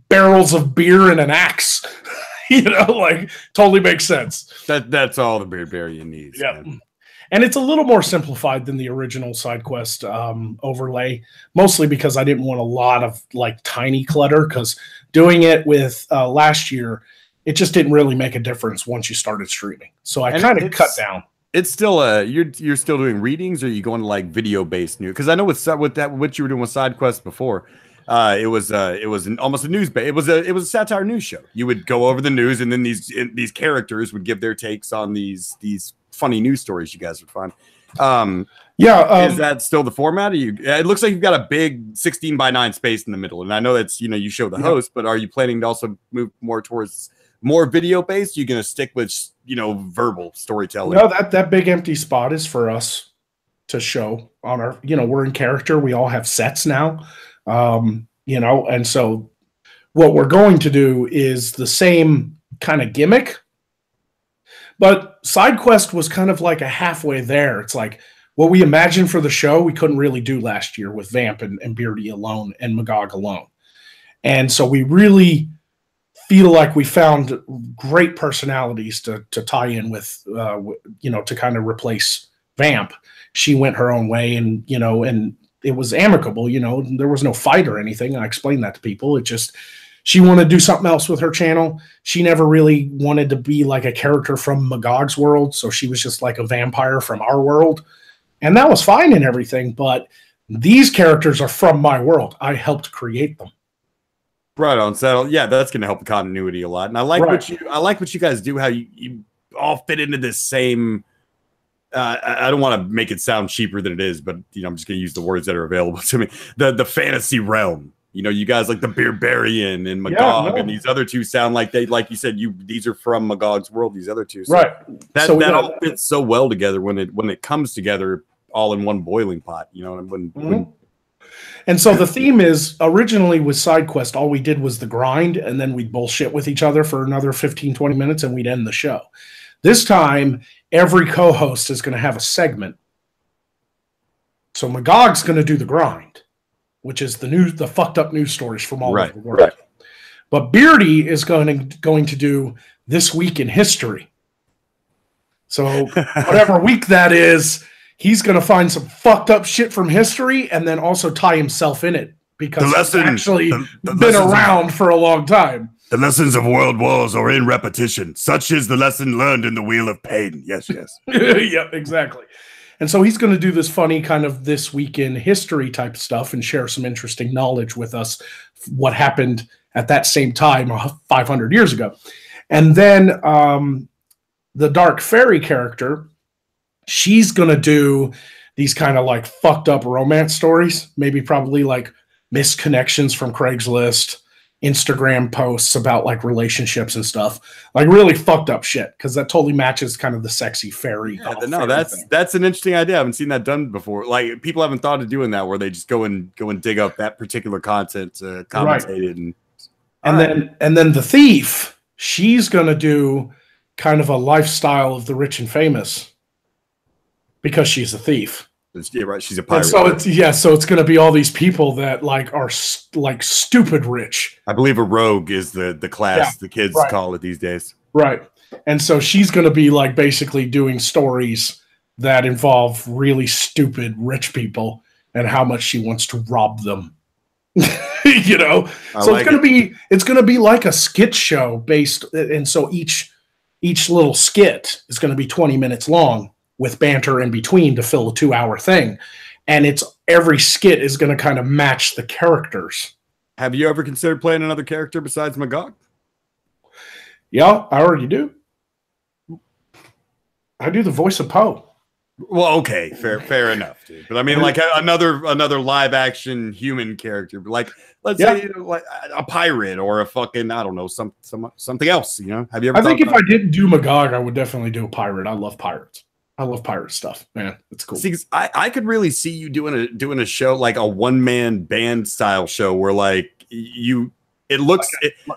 barrels of beer and an axe. Like totally makes sense. That's all the Beardbarian needs. Yeah. And it's a little more simplified than the original Sidequest overlay, mostly because I didn't want a lot of like tiny clutter, because doing it with last year, it just didn't really make a difference once you started streaming. So I kind of cut down. It's still you're still doing readings, or are you going to like video based news? Because I know what you were doing with Sidequest before. It was almost a news. It was a satire news show. You would go over the news, and then these characters would give their takes on these funny news stories you guys would find. Is that still the format? It looks like you've got a big 16:9 space in the middle, and I know that's you show the host, but are you planning to also move more towards more video based? You're going to stick with verbal storytelling? No, that big empty spot is for us to show on our. We're in character. We all have sets now. And so what we're going to do is the same kind of gimmick, But Sidequest was kind of like a halfway there. It's like what we imagined for the show, we couldn't really do last year with Vamp and Beardy alone and Magog alone. And so we really feel like we found great personalities to tie in with, to kind of replace Vamp. She went her own way, and it was amicable. There was no fight or anything. I explained that to people. It just, she wanted to do something else with her channel. She never really wanted to be like a character from Magog's world, so she was just like a vampire from our world, and that was fine and everything. But these characters are from my world. I helped create them. Right on. So yeah, that's going to help the continuity a lot. And I like what you guys do. How you all fit into this same. I don't want to make it sound cheaper than it is, but I'm just going to use the words that are available to me. The fantasy realm. You guys like the Bearbarian and Magog, and these other two sound like like you said, these are from Magog's world. These other two, so right? That all fits so well together when it comes together all in one boiling pot. And so the theme is, originally with Sidequest, all we did was the grind, and then we'd bullshit with each other for another 15, 20 minutes, and we'd end the show. This time, every co-host is going to have a segment. So Magog's going to do the grind, which is the fucked up news stories from all over the world. Right. But Beardy is going to do This Week in History. So whatever week that is, he's going to find some fucked up shit from history and then also tie himself in it, because he's actually been around for a long time. The lessons of world wars are in repetition. Such is the lesson learned in the Wheel of Pain. Yes, yes. Yeah, exactly. And so he's going to do this funny kind of This Week in History type stuff and share some interesting knowledge with us, what happened at that same time 500 years ago. And then the Dark Fairy character, she's going to do these kind of like fucked up romance stories, maybe probably like missed connections from Craigslist, Instagram posts about like relationships and stuff, like really fucked up shit, because that totally matches kind of the sexy fairy. Yeah, no, that's an interesting idea. I haven't seen that done before. Like, people haven't thought of doing that, where they just go and dig up that particular content, commentated, and then the thief, she's going to do kind of a lifestyle of the rich and famous, because she's a thief. Yeah, right. She's a pirate. And so it's going to be all these people that like are like stupid rich. I believe a rogue is the class the kids call it these days. Right. And so she's going to be like basically doing stories that involve really stupid rich people and how much she wants to rob them. So it's going to be like a skit show based, and so each little skit is going to be 20 minutes long, with banter in between to fill a 2-hour thing. And every skit is going to kind of match the characters. Have you ever considered playing another character besides Magog? Yeah, I already do. I do the voice of Poe. Well, okay, fair enough, dude. But I mean, like another live action human character, like let's say like a pirate or a fucking, I don't know, something else. Have you ever? I think if I didn't do Magog, I would definitely do a pirate. I love pirates. I love pirate stuff, man. It's cool. See, I could really see you doing a show, like a one-man band style show, where like it looks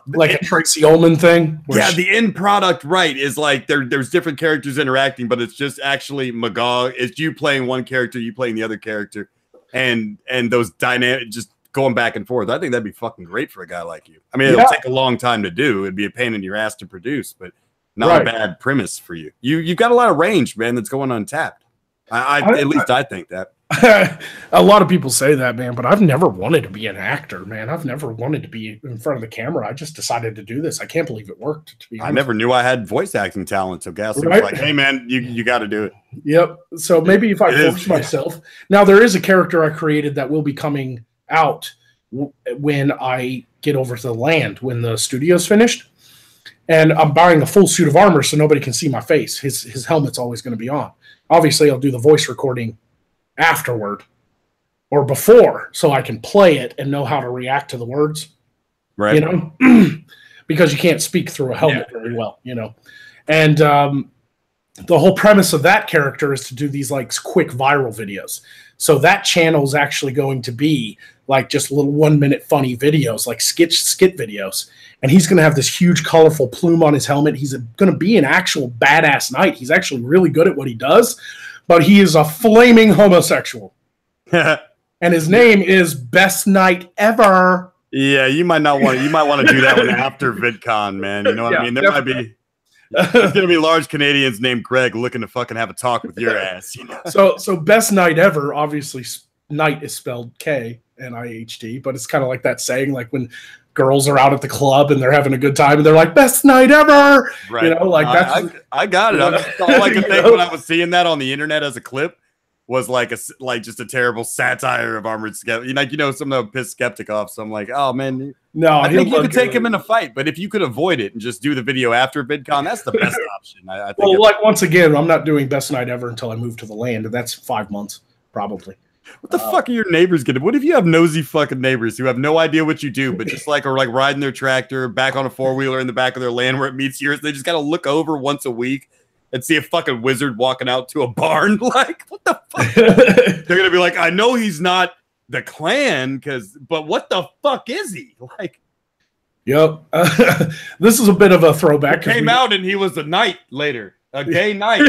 like a Tracy Ullman thing. Yeah, the end product, right, is like there's different characters interacting, but it's just actually Magog. It's you playing one character, you playing the other character, and those dynamic just going back and forth. I think that'd be fucking great for a guy like you. I mean, it'll take a long time to do. It'd be a pain in your ass to produce, but not a bad premise for you. You've got a lot of range, man, that's going untapped. At least I think that. A lot of people say that, man, but I've never wanted to be an actor, man. I've never wanted to be in front of the camera. I just decided to do this. I can't believe it worked, to be honest. I never knew I had voice acting talent, so Gas was like, hey, man, you got to do it. Yep. So maybe if I force myself. Now, there is a character I created that will be coming out when I get over to the land, when the studio's finished. And I'm buying a full suit of armor so nobody can see my face. His helmet's always going to be on. Obviously, I'll do the voice recording afterward or before, so I can play it and know how to react to the words. Right. Because you can't speak through a helmet very well, And the whole premise of that character is to do these like quick viral videos. So that channel is actually going to be like just little 1 minute funny videos, like skit videos. And he's going to have this huge colorful plume on his helmet. He's going to be an actual badass knight. He's actually really good at what he does, but he is a flaming homosexual. And his name is Best Knight Ever. Yeah, you might want to do that one after VidCon, man. You know what I mean? There might be there's gonna be large Canadians named Greg looking to fucking have a talk with your ass. You know? So Best Knight Ever, obviously Knight is spelled K-N-I-H-T, but it's kind of like that saying, like when girls are out at the club and they're having a good time and they're like, Best Night Ever. Right. You know, like that's I got it. All I could think when I was seeing that on the internet as a clip was like just a terrible satire of Armored Skeptic. Like, you know, some of them piss Skeptic off. So I'm like, oh man, no, I think you could take him in a fight, but if you could avoid it and just do the video after VidCon, that's the best option. I think. Well, like once again, I'm not doing Best Night Ever until I move to the land, and that's 5 months probably. What the fuck are your neighbors getting? What if you have nosy fucking neighbors who have no idea what you do, but just like are like riding their tractor back on a 4-wheeler in the back of their land where it meets yours? They just got to look over once a week and see a fucking wizard walking out to a barn. Like, what the fuck? They're gonna be like, I know he's not the clan, but what the fuck is he? Like, yep. This is a bit of a throwback. Came out and he was a knight later, a gay knight.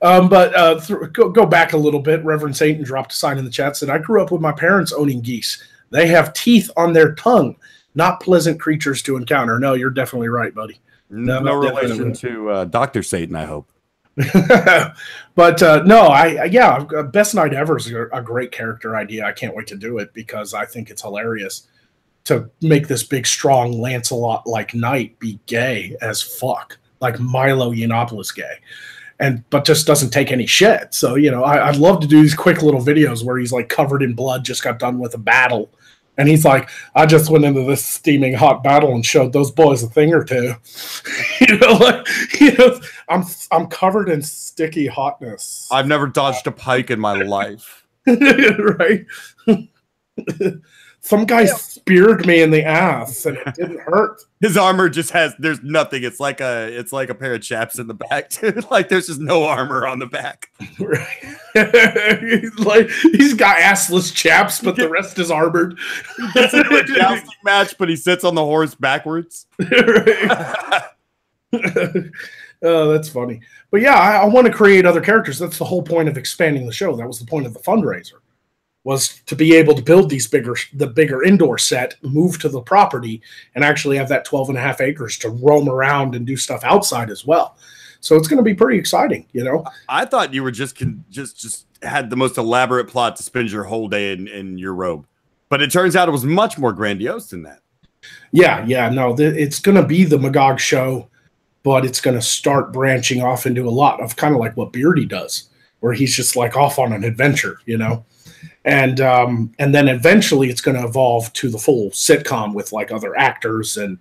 But go back a little bit. Reverend Satan dropped a sign in the chat, said, I grew up with my parents owning geese. They have teeth on their tongue, not pleasant creatures to encounter. No, you're definitely right, buddy. No relation to Dr. Satan, I hope. But no, Best Night Ever is a great character idea. I can't wait to do it because I think it's hilarious to make this big, strong Lancelot-like knight be gay as fuck, like Milo Yiannopoulos gay. But just doesn't take any shit. So, you know, I'd love to do these quick little videos where he's like covered in blood, just got done with a battle. And he's like, I just went into this steaming hot battle and showed those boys a thing or two. I'm covered in sticky hotness. I've never dodged a pike in my life. Right? Some guy speared me in the ass and it didn't hurt. His armor just there's nothing. It's like a pair of chaps in the back, dude. Like there's just no armor on the back. Like he's got assless chaps, but the rest is armored. He gets into a jousting match, but he sits on the horse backwards. Oh, that's funny. But yeah, I want to create other characters. That's the whole point of expanding the show. That was the point of the fundraiser. Was to be able to build the bigger indoor set, move to the property, and actually have that 12.5 acres to roam around and do stuff outside as well. So it's going to be pretty exciting, you know. I thought you were just had the most elaborate plot to spend your whole day in your robe, but it turns out it was much more grandiose than that. Yeah, no, it's going to be the Magog show, but it's going to start branching off into a lot of kind of like what Beardy does, where he's just like off on an adventure, you know. And then eventually it's going to evolve to the full sitcom with like other actors and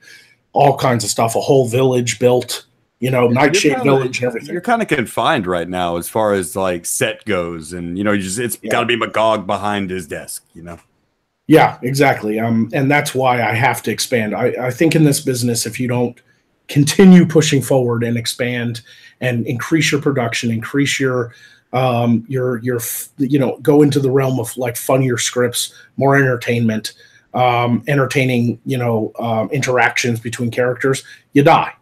all kinds of stuff, a whole village built, you know, Nightshade Village and everything. You're kind of confined right now as far as like set goes. And, you know, it's got to be Magog behind his desk, you know? Yeah, exactly. And that's why I have to expand. I think in this business, if you don't continue pushing forward and expand and increase your production, increase your you know, go into the realm of like funnier scripts, more entertainment, entertaining, you know, interactions between characters, you die.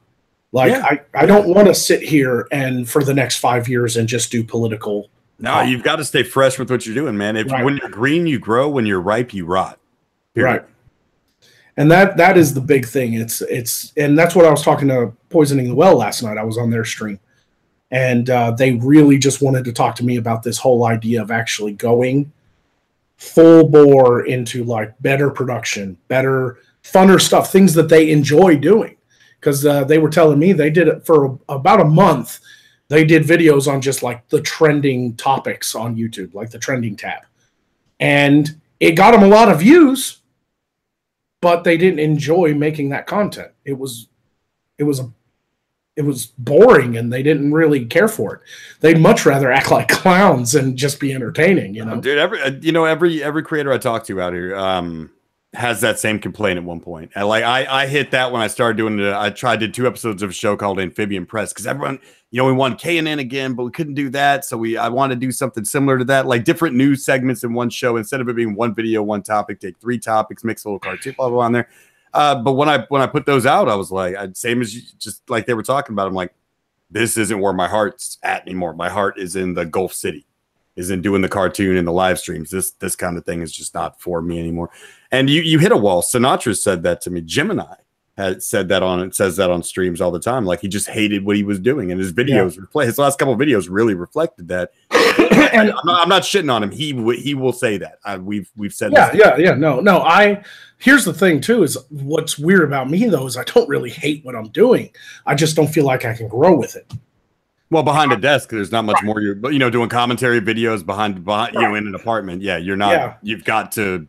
Like I don't want to sit here and for the next 5 years and just do political. No, you've got to stay fresh with what you're doing, man. When you're green, you grow. When you're ripe, you rot. Period. Right. And that is the big thing. And that's what I was talking to Poisoning the Well last night. I was on their stream. And they really just wanted to talk to me about this whole idea of actually going full bore into like better production, better, funner stuff, things that they enjoy doing. Because they were telling me they did it for about a month. They did videos on just like the trending topics on YouTube, like the trending tab. And it got them a lot of views, but they didn't enjoy making that content. It was boring and they didn't really care for it. They'd much rather act like clowns and just be entertaining, you know. Dude, every creator I talk to out here, has that same complaint at one point. And like I hit that when I started doing it. I did 2 episodes of a show called Amphibian Press because everyone, we wanted K&N again, but we couldn't do that. So I wanted to do something similar to that, like different news segments in one show instead of it being one video, one topic, take 3 topics, mix a little cartoon, blah, blah, blah on there. But when I put those out, I was like, same as just like they were talking about. I'm like, this isn't where my heart's at anymore. My heart is in the Gulf City, is in doing the cartoon and the live streams. This kind of thing is just not for me anymore. And you hit a wall. Sinatra said that to me. Gemini says that on streams all the time. Like he just hated what he was doing, and his videos his last couple of videos really reflected that. And I'm not shitting on him. He will say that. We've said No. Here's the thing too, is what's weird about me though is I don't really hate what I'm doing. I just don't feel like I can grow with it. Well, behind a desk, there's not much more. You're doing commentary videos behind in an apartment. Yeah, you're not. Yeah. You've got to.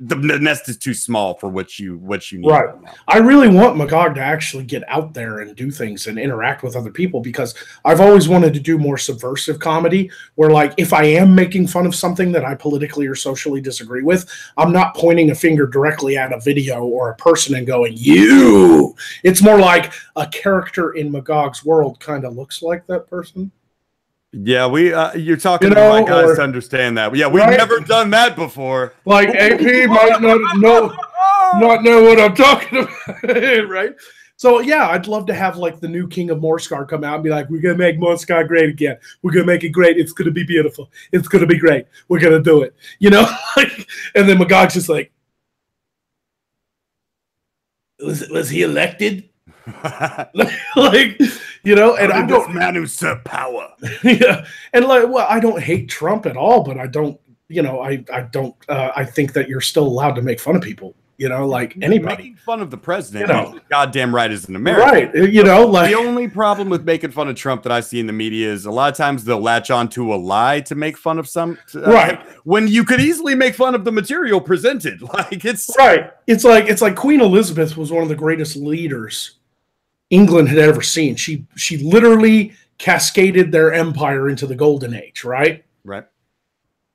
The nest is too small for what you need. Right. I really want Magog to actually get out there and do things and interact with other people, because I've always wanted to do more subversive comedy where, like, if I am making fun of something that I politically or socially disagree with, I'm not pointing a finger directly at a video or a person and going, you. It's more like a character in Magog's world kind of looks like that person. Yeah, you're talking to my guys to understand that. Yeah, we've never done that before. Like AP might not know what I'm talking about, right? So yeah, I'd love to have like the new King of Morscar come out and be like, "We're gonna make Morscar great again. We're gonna make it great. It's gonna be beautiful. It's gonna be great. We're gonna do it." And then Magog's just like, "Was he elected?" And I don't man usurp power. Yeah, and I don't hate Trump at all, but I don't, I think that you're still allowed to make fun of people, like anybody. Making fun of the president, goddamn right, is an American, right? The only problem with making fun of Trump that I see in the media is a lot of times they'll latch on to a lie to make fun of right, when you could easily make fun of the material presented. Like it's right. It's like Queen Elizabeth was one of the greatest leaders England had ever seen. She literally cascaded their empire into the golden age, right? Right.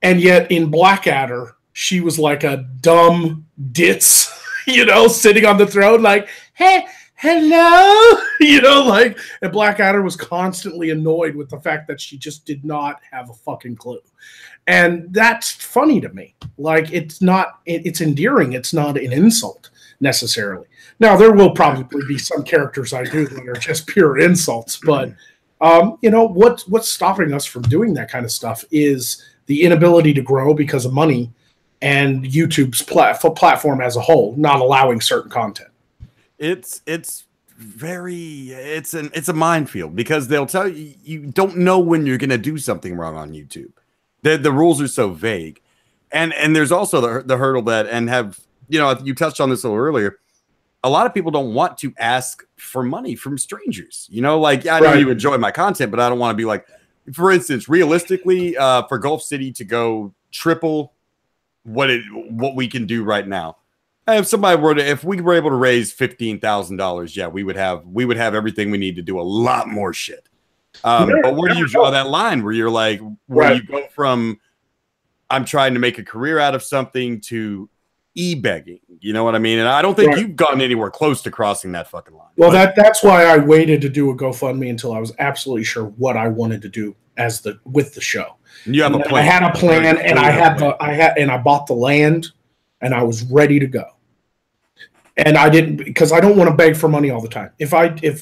And yet in Blackadder, she was like a dumb ditz, sitting on the throne like, hey, hello, and Blackadder was constantly annoyed with the fact that she just did not have a fucking clue. And that's funny to me. Like, it's endearing. It's not an insult necessarily. Now, there will probably be some characters I do that are just pure insults, but what's stopping us from doing that kind of stuff is the inability to grow because of money and YouTube's platform as a whole not allowing certain content. It's a minefield, because they'll tell you don't know when you're going to do something wrong on YouTube. The rules are so vague, and there's also the hurdle that, and you touched on this a little earlier. A lot of people don't want to ask for money from strangers. I know you enjoy my content, but I don't want to be like, for instance, realistically, for Gulf City to go triple what we can do right now. If we were able to raise $15,000, yeah, we would have everything we need to do a lot more shit. But where do you draw that line where you're like, you go from, I'm trying to make a career out of something, to e-begging, you know what I mean? And I don't think you've gotten anywhere close to crossing that fucking line. Well, that's why I waited to do a GoFundMe until I was absolutely sure what I wanted to do with the show. You have a plan. I had a plan, and I bought the land, and I was ready to go. And I didn't, because I don't want to beg for money all the time. If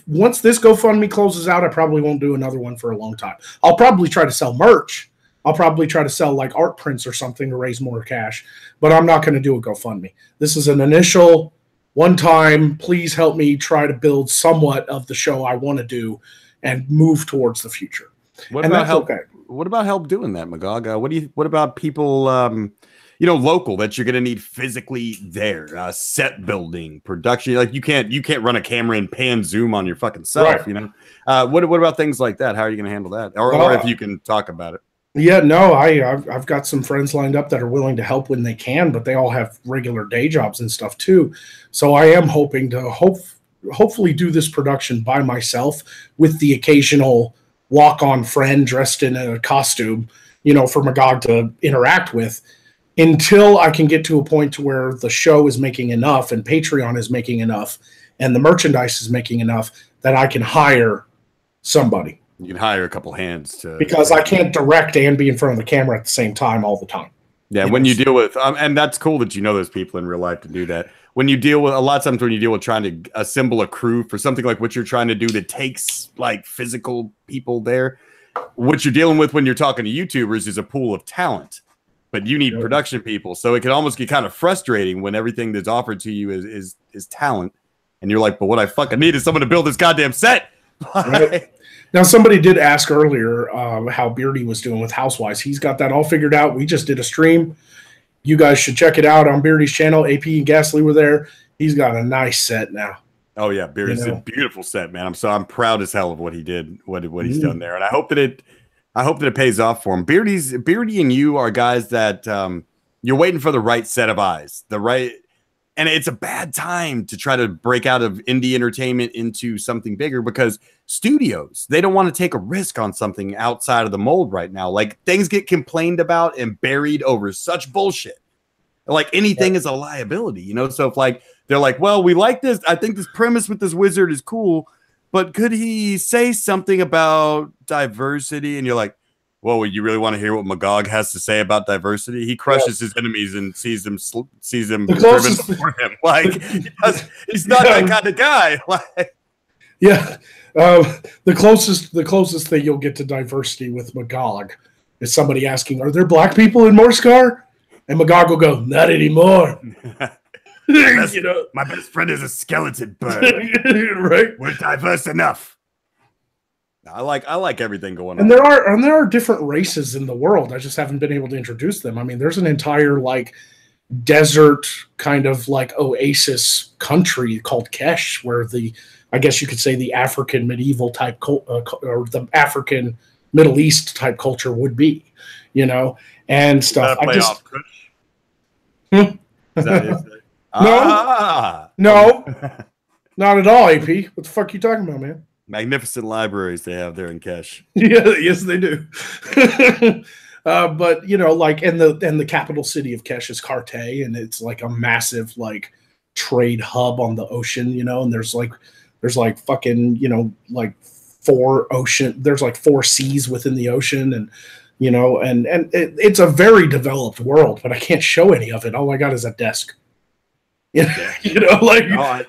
once this GoFundMe closes out, I probably won't do another one for a long time. I'll probably try to sell merch. I'll probably try to sell like art prints or something to raise more cash, but I'm not going to do a GoFundMe. This is an initial one-time, please help me try to build somewhat of the show I want to do and move towards the future. What about help? Okay. What about help doing that, Magog? What about people, local that you're going to need physically there? Set building, production. Like you can't run a camera and pan zoom on your fucking self. Right. What about things like that? How are you going to handle that? Or if you can talk about it. Yeah, no, I've got some friends lined up that are willing to help when they can, but they all have regular day jobs and stuff too. So I am hoping to hopefully do this production by myself with the occasional walk-on friend dressed in a costume, for Magog to interact with. until I can get to a point to where the show is making enough and Patreon is making enough and the merchandise is making enough that I can hire somebody. You can hire a couple hands to, because I can't direct and be in front of the camera at the same time all the time. Yeah, when you deal with, and that's cool that you know those people in real life to do that. When you deal with, a lot of times when you deal with trying to assemble a crew for something like what you're trying to do that takes like physical people there, what you're dealing with when you're talking to YouTubers is a pool of talent, but you need production people. So it can almost get kind of frustrating when everything that's offered to you is talent. And you're like, but what I fucking need is someone to build this goddamn set. Right. Now, somebody did ask earlier how Beardy was doing with Housewives. He's got that all figured out. We just did a stream. You guys should check it out on Beardy's channel. AP and Gasly were there. He's got a nice set now. Oh yeah, Beardy's a beautiful set, man. I'm proud as hell of what he did, what he's done there, and I hope that it pays off for him. Beardy and you are guys that you're waiting for the right set of eyes, and it's a bad time to try to break out of indie entertainment into something bigger because studios, they don't want to take a risk on something outside of the mold right now. Like things get complained about and buried over such bullshit. Like anything is a liability, you know? So if like, they're like, well, we like this. I think this premise with this wizard is cool, but could he say something about diversity? And you're like, well, you really want to hear what Magog has to say about diversity? He crushes his enemies and sees them driven before him. Like he's not that kind of guy. Like, the closest thing you'll get to diversity with Magog is somebody asking, "Are there black people in Morscar?" And Magog will go, "Not anymore." My best friend is a skeleton bird. Right? We're diverse enough. I like everything going on. And there are different races in the world. I just haven't been able to introduce them. I mean, there's an entire like desert kind of like oasis country called Kesh, where I guess you could say the African medieval type or the African Middle East type culture would be, and stuff. No, not at all. AP, what the fuck are you talking about, man? Magnificent libraries they have there in Kesh. Yeah, yes, they do. But like, and the capital city of Kesh is Carté, and it's like a massive like trade hub on the ocean, and there's like fucking like there's like 4 seas within the ocean, and and it's a very developed world, but I can't show any of it. All I got is a desk. Like.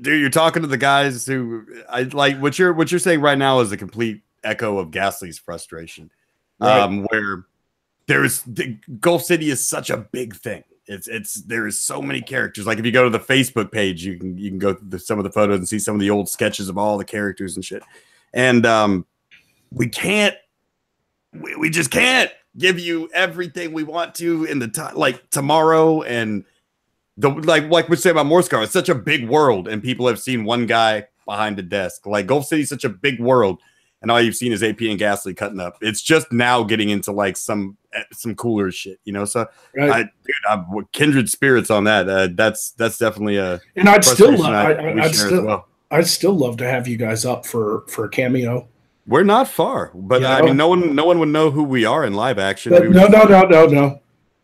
Dude, you're talking to the guys who I like. What you're saying right now is a complete echo of Ghastly's frustration, right. Where Gulf City is such a big thing. There is so many characters. Like if you go to the Facebook page, you can go through some of the photos and see some of the old sketches of all the characters and shit. And we just can't give you everything we want to in the time, like tomorrow and. Like we say about Morscar, it's such a big world, and people have seen one guy behind a desk. Like Gulf City is such a big world, and all you've seen is AP and Ghastly cutting up. It's just now getting into like some cooler shit, So, right. I'm kindred spirits on that. That's definitely a. And I'd still love to have you guys up for a cameo. We're not far, but I mean, no one would know who we are in live action.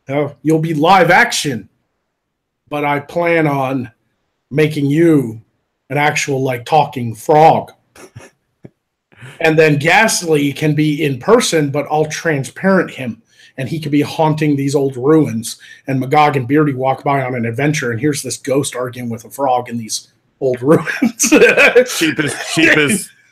No. You'll be live action. But I plan on making you an actual like talking frog. And then Ghastly can be in person, but I'll transparent him. And he could be haunting these old ruins. And Magog and Beardy walk by on an adventure, and here's this ghost arguing with a frog in these old ruins.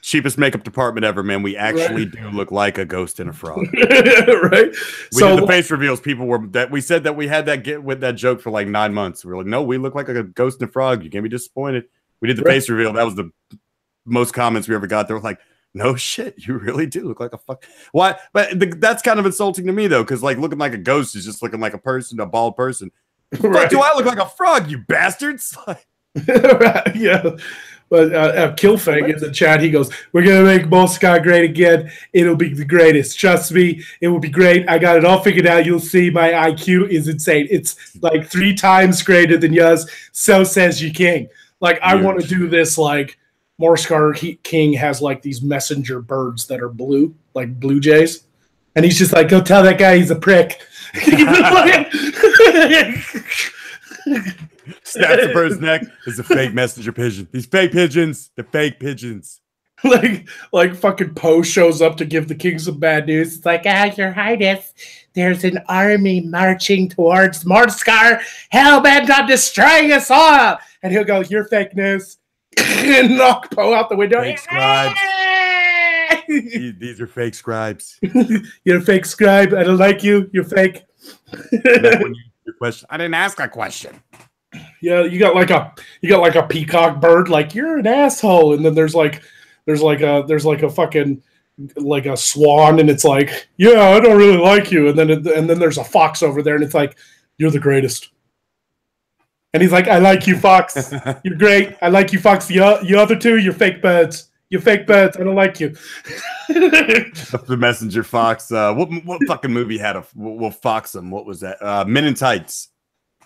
Cheapest makeup department ever, man. We actually do look like a ghost and a frog. Right? We did the face reveals. People were that we said that we had that get with that joke for like 9 months. We were like, no, we look like a ghost and a frog. You can't be disappointed. We did the face reveal. That was the most comments we ever got. They were like, no shit, you really do look like a fuck. Why? But that's kind of insulting to me though, because like looking like a ghost is just looking like a person, a bald person. Fuck, do I look like a frog, you bastards? Yeah. But Killfang in the chat, he goes, "We're going to make Morscar great again. It'll be the greatest. Trust me, it will be great. I got it all figured out. You'll see my IQ is insane. It's like 3 times greater than yours. So says your king." Like, I want to do this like Morscar King has like these messenger birds that are blue, like blue jays. And he's just like, go tell that guy he's a prick. Snaps the bird's neck is a fake messenger pigeon. These fake pigeons, the fake pigeons. like fucking Poe shows up to give the king some bad news. It's like, Your Highness, there's an army marching towards Morskar, hell-bent on destroying us all. And he'll go, you're fake news. And knock Poe out the window. Fake scribes. These are fake scribes. You're a fake scribe. I don't like you. You're fake. Your question. I didn't ask a question. Yeah, you got like a peacock bird. Like, you're an asshole. And then there's like a fucking like a swan, and it's like, yeah, I don't really like you. And then there's a fox over there, and it's like, you're the greatest. And he's like, I like you, fox. You're great. I like you, fox. You other two, you're fake birds. You're fake birds. I don't like you. The messenger fox. What fucking movie had we'll fox him? What was that? Men in Tights.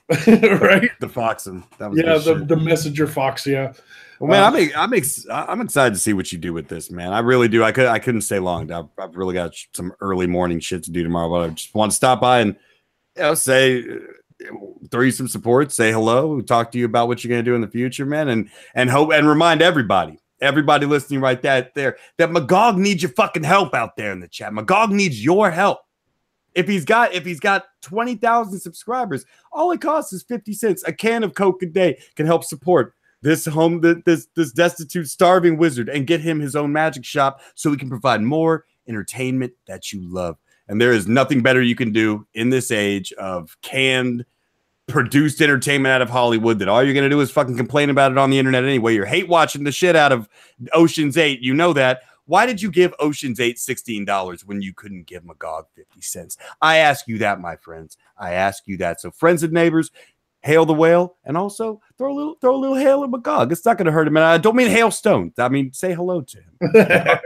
Right. The fox him. That was the messenger fox. Yeah. Well, man, I'm excited to see what you do with this, man. I really do. I couldn't stay long. I've really got some early morning shit to do tomorrow, but I just want to stop by and say, throw you some support, say hello, talk to you about what you're gonna do in the future, man, and hope and remind everybody listening right there that Magog needs your fucking help out there in the chat. Magog needs your help. If he's got 20,000 subscribers, all it costs is 50 cents. A can of Coke a day can help support this destitute, starving wizard and get him his own magic shop so we can provide more entertainment that you love. And there is nothing better you can do in this age of canned, produced entertainment out of Hollywood that all you're going to do is fucking complain about it on the internet anyway. You're hate watching the shit out of Ocean's 8. You know that. Why did you give Ocean's 8 $16 when you couldn't give Magog 50 cents? I ask you that, my friends. I ask you that. So friends and neighbors, hail the whale, and also throw a little hail at Magog. It's not going to hurt him. And I don't mean hailstone. I mean, say hello to him.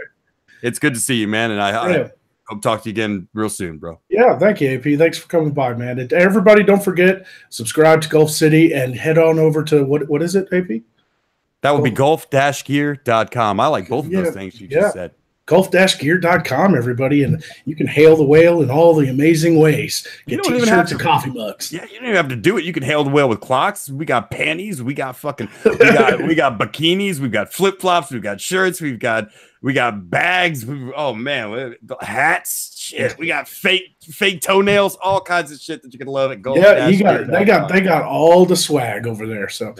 It's good to see you, man. And I hope to talk to you again real soon, bro. Yeah, thank you, AP. Thanks for coming by, man. And everybody, don't forget, subscribe to Gulf City and head on over to what is it, AP? That would be golf-gear.com. I like both of those things you just said. Golf-gear.com, everybody, and you can hail the whale in all the amazing ways. Get t-shirts and coffee mugs. Yeah, you don't even have to do it. You can hail the whale with clocks. We got panties. We got we got bikinis. We've got flip-flops. We've got shirts. We got bags. Oh man, hats. Shit. We got fake toenails. All kinds of shit that you can love at Golf. Yeah, they got all the swag over there. So.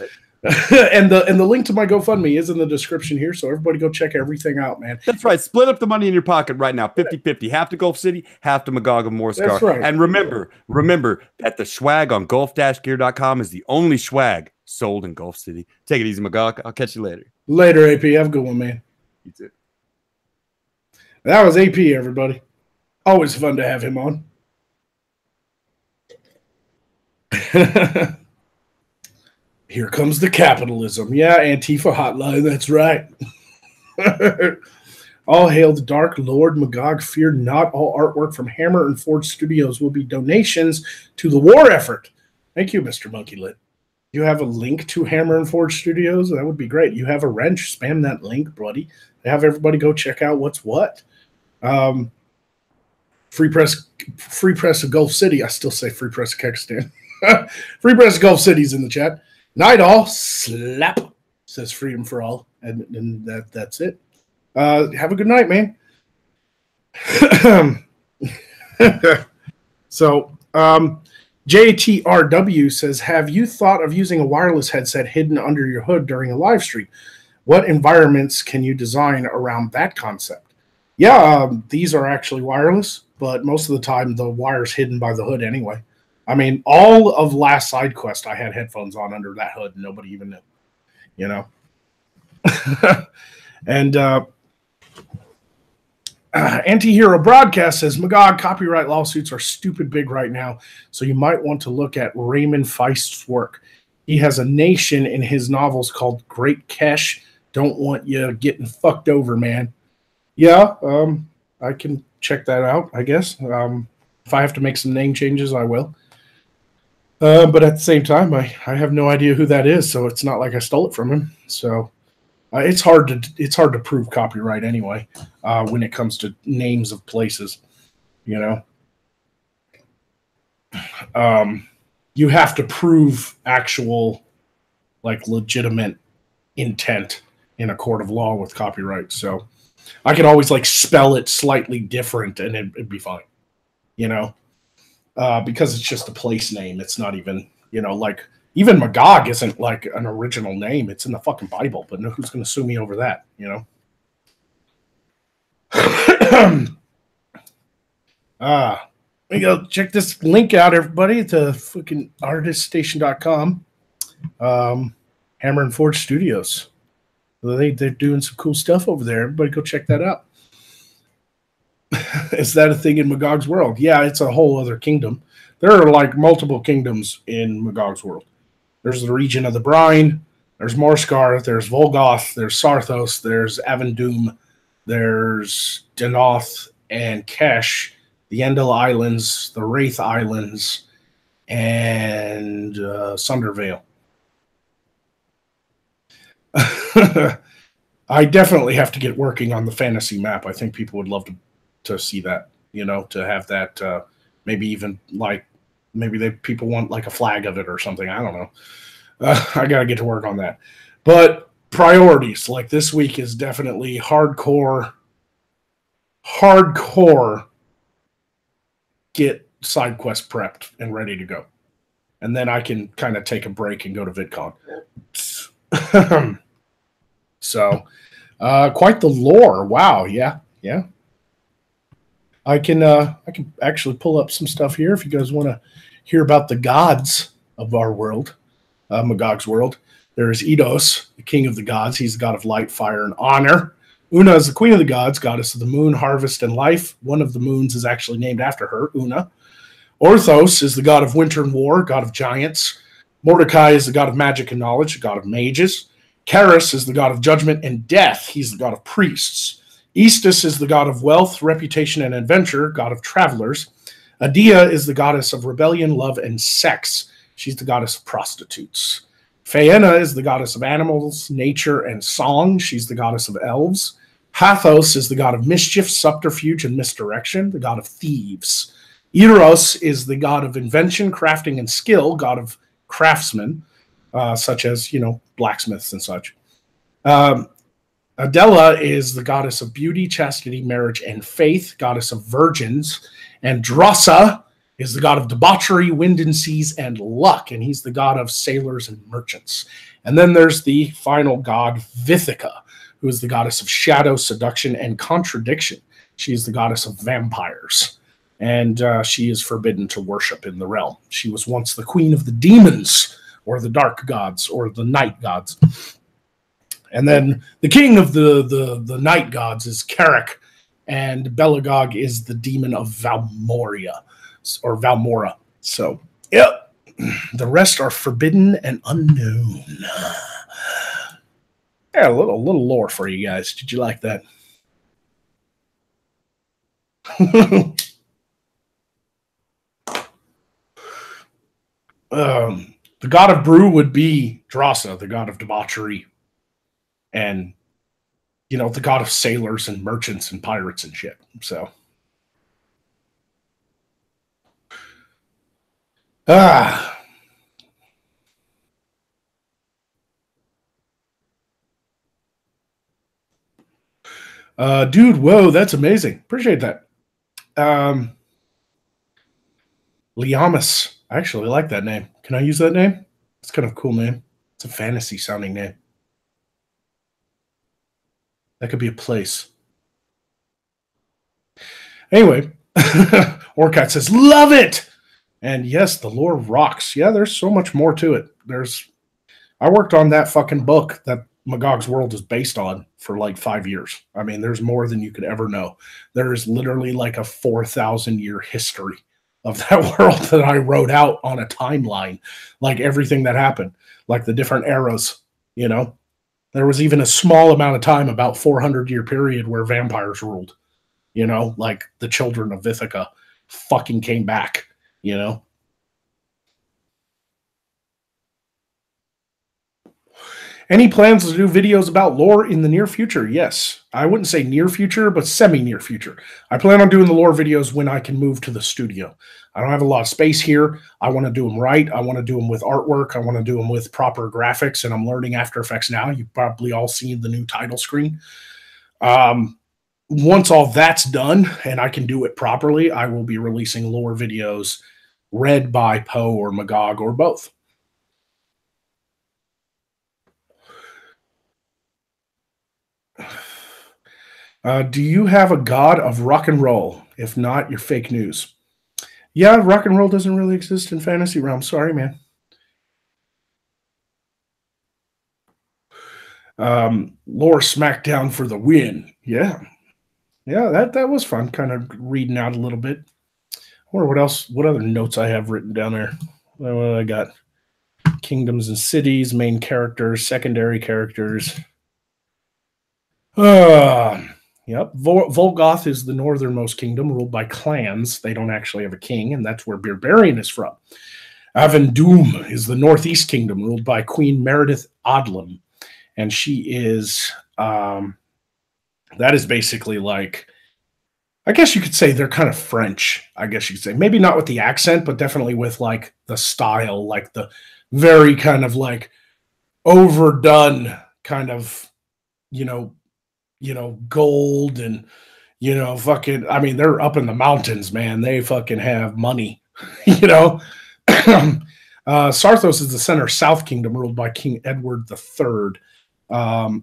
and the link to my GoFundMe is in the description here, so everybody go check everything out, man. That's right. Split up the money in your pocket right now, 50-50. Half to Gulf City, half to Magog and Morskar. That's right. And remember that the swag on golf-gear.com is the only swag sold in Gulf City. Take it easy, Magog. I'll catch you later. Later, AP. Have a good one, man. You too. That was AP, everybody. Always fun to have him on. Here comes the capitalism. Yeah, Antifa hotline. That's right. All hail the Dark Lord Magog. Fear not. All artwork from Hammer and Forge Studios will be donations to the war effort. Thank you, Mr. Monkey Lit. You have a link to Hammer and Forge Studios? That would be great. You have a wrench? Spam that link, buddy. Have everybody go check out what's what. Free press of Gulf City. I still say free press of Kekistan. Free press of Gulf City's in the chat. Night all slap, says Freedom for All, and that's it. Have a good night, man. So JTRW says, have you thought of using a wireless headset hidden under your hood during a live stream? What environments can you design around that concept? Yeah, these are actually wireless, but most of the time the wire's hidden by the hood anyway. I mean, all of last Sidequest, I had headphones on under that hood, and nobody even knew, you know. And Anti-Hero Broadcast says, Magog, copyright lawsuits are stupid big right now, so you might want to look at Raymond Feist's work. He has a nation in his novels called Great Kesh. Don't want you getting fucked over, man. Yeah, I can check that out, I guess. If I have to make some name changes, I will. But at the same time, I have no idea who that is, so it's not like I stole it from him. So it's hard to prove copyright anyway when it comes to names of places. You know, you have to prove actual, like, legitimate intent in a court of law with copyright. So I could always like spell it slightly different and it'd be fine, you know, because it's just a place name. It's not even, you know, like even Magog isn't like an original name. It's in the fucking Bible, but who's going to sue me over that, you know? You go check this link out, everybody, to fucking artiststation.com. Hammer and Forge Studios. They're doing some cool stuff over there. Everybody go check that out. Is that a thing in Magog's world? Yeah, it's a whole other kingdom. There are like multiple kingdoms in Magog's world. There's the region of the Brine. There's Morskar. There's Volgoth. There's Sarthos. There's Avendoom. There's Denoth and Kesh. The Endel Islands. The Wraith Islands. And Sundervale. I definitely have to get working on the fantasy map. I think people would love to see that, you know, to have that, maybe even like, maybe people want like a flag of it or something. I don't know. I got to get to work on that. But priorities, like this week is definitely hardcore get Sidequest prepped and ready to go. And then I can kind of take a break and go to VidCon. So, quite the lore. Wow. Yeah. I can actually pull up some stuff here if you guys want to hear about the gods of our world, Magog's world. There's Eidos, the king of the gods. He's the god of light, fire, and honor. Una is the queen of the gods, goddess of the moon, harvest, and life. One of the moons is actually named after her, Una. Orthos is the god of winter and war, god of giants. Mordecai is the god of magic and knowledge, god of mages. Charis is the god of judgment and death. He's the god of priests. Eastus is the god of wealth, reputation, and adventure, god of travelers. Adia is the goddess of rebellion, love, and sex. She's the goddess of prostitutes. Phaena is the goddess of animals, nature, and song. She's the goddess of elves. Hathos is the god of mischief, subterfuge, and misdirection, the god of thieves. Eros is the god of invention, crafting, and skill, god of craftsmen, such as, you know, blacksmiths and such. Adela is the goddess of beauty, chastity, marriage, and faith, goddess of virgins. And Drossa is the god of debauchery, wind and seas, and luck, and he's the god of sailors and merchants. And then there's the final god, Vithica, who is the goddess of shadow, seduction, and contradiction. She is the goddess of vampires, and she is forbidden to worship in the realm. She was once the queen of the demons, or the dark gods, or the night gods. And then the king of the night gods is Carrick, and Belagog is the demon of Valmoria, or Valmora. So, yep, the rest are forbidden and unknown. Yeah, a little lore for you guys. Did you like that? The god of brew would be Drossa, the god of debauchery, and, you know, the god of sailors and merchants and pirates and shit. So, dude, whoa, that's amazing. Appreciate that. Liamus. I actually like that name. Can I use that name? It's kind of a cool name. It's a fantasy sounding name. That could be a place. Anyway, Orcat says, love it! And yes, the lore rocks. Yeah, there's so much more to it. I worked on that fucking book that Magog's world is based on for like 5 years. I mean, there's more than you could ever know. There is literally like a 4,000-year history of that world that I wrote out on a timeline, like everything that happened, like the different eras, you know. There was even a small amount of time, about 400-year period, where vampires ruled, you know, like the children of Vithica fucking came back, you know. Any plans to do videos about lore in the near future? Yes. I wouldn't say near future, but semi-near future. I plan on doing the lore videos when I can move to the studio. I don't have a lot of space here. I want to do them right. I want to do them with artwork. I want to do them with proper graphics, and I'm learning After Effects now. You've probably all seen the new title screen. Once all that's done and I can do it properly, I will be releasing lore videos read by Poe or Magog or both. Do you have a god of rock and roll? If not, you're fake news. Yeah, rock and roll doesn't really exist in Fantasy Realm. Sorry, man. Lore Smackdown for the win. Yeah. Yeah, that was fun, kind of reading out a little bit. Or what else? What other notes I have written down there? Well, I got kingdoms and cities, main characters, secondary characters. Yep. Volgoth is the northernmost kingdom ruled by clans. They don't actually have a king, and that's where Berberian is from. Avendoom is the northeast kingdom ruled by Queen Meredith Odlum, and she is that is basically like, I guess you could say they're kind of French. I guess you could say maybe not with the accent, but definitely with like the style, like the very kind of like overdone kind of, gold and, fucking, I mean, they're up in the mountains, man. They fucking have money, Sarthos is the center south kingdom ruled by King Edward III,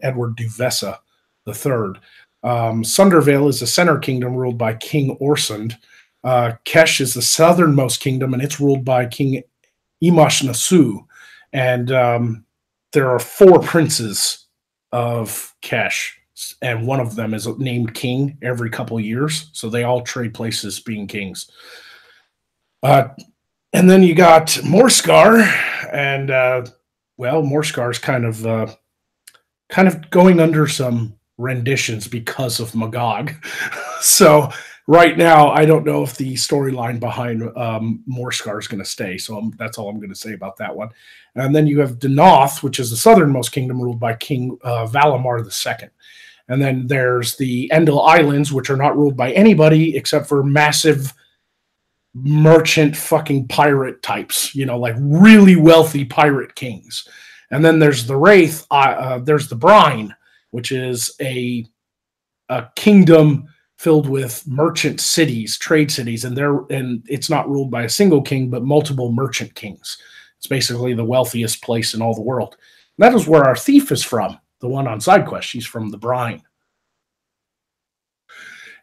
Edward Duvessa III. Sundervale is the center kingdom ruled by King Orsund. Kesh is the southernmost kingdom, and it's ruled by King Imash Nasu. And there are 4 princes of Kesh, and one of them is named king every couple of years. So they all trade places being kings. And then you got Morskar, and Morskar's kind of going under some renditions because of Magog. So right now, I don't know if the storyline behind Morskar is going to stay. So that's all I'm going to say about that one. And then you have Denoth, which is the southernmost kingdom ruled by King Valamar II. And then there's the Endel Islands, which are not ruled by anybody except for massive merchant fucking pirate types, like really wealthy pirate kings. And then there's the Wraith, there's the Brine, which is a kingdom filled with merchant cities, trade cities, and it's not ruled by a single king, but multiple merchant kings. It's basically the wealthiest place in all the world. And that is where our thief is from, the one on Sidequest. She's from the Brine.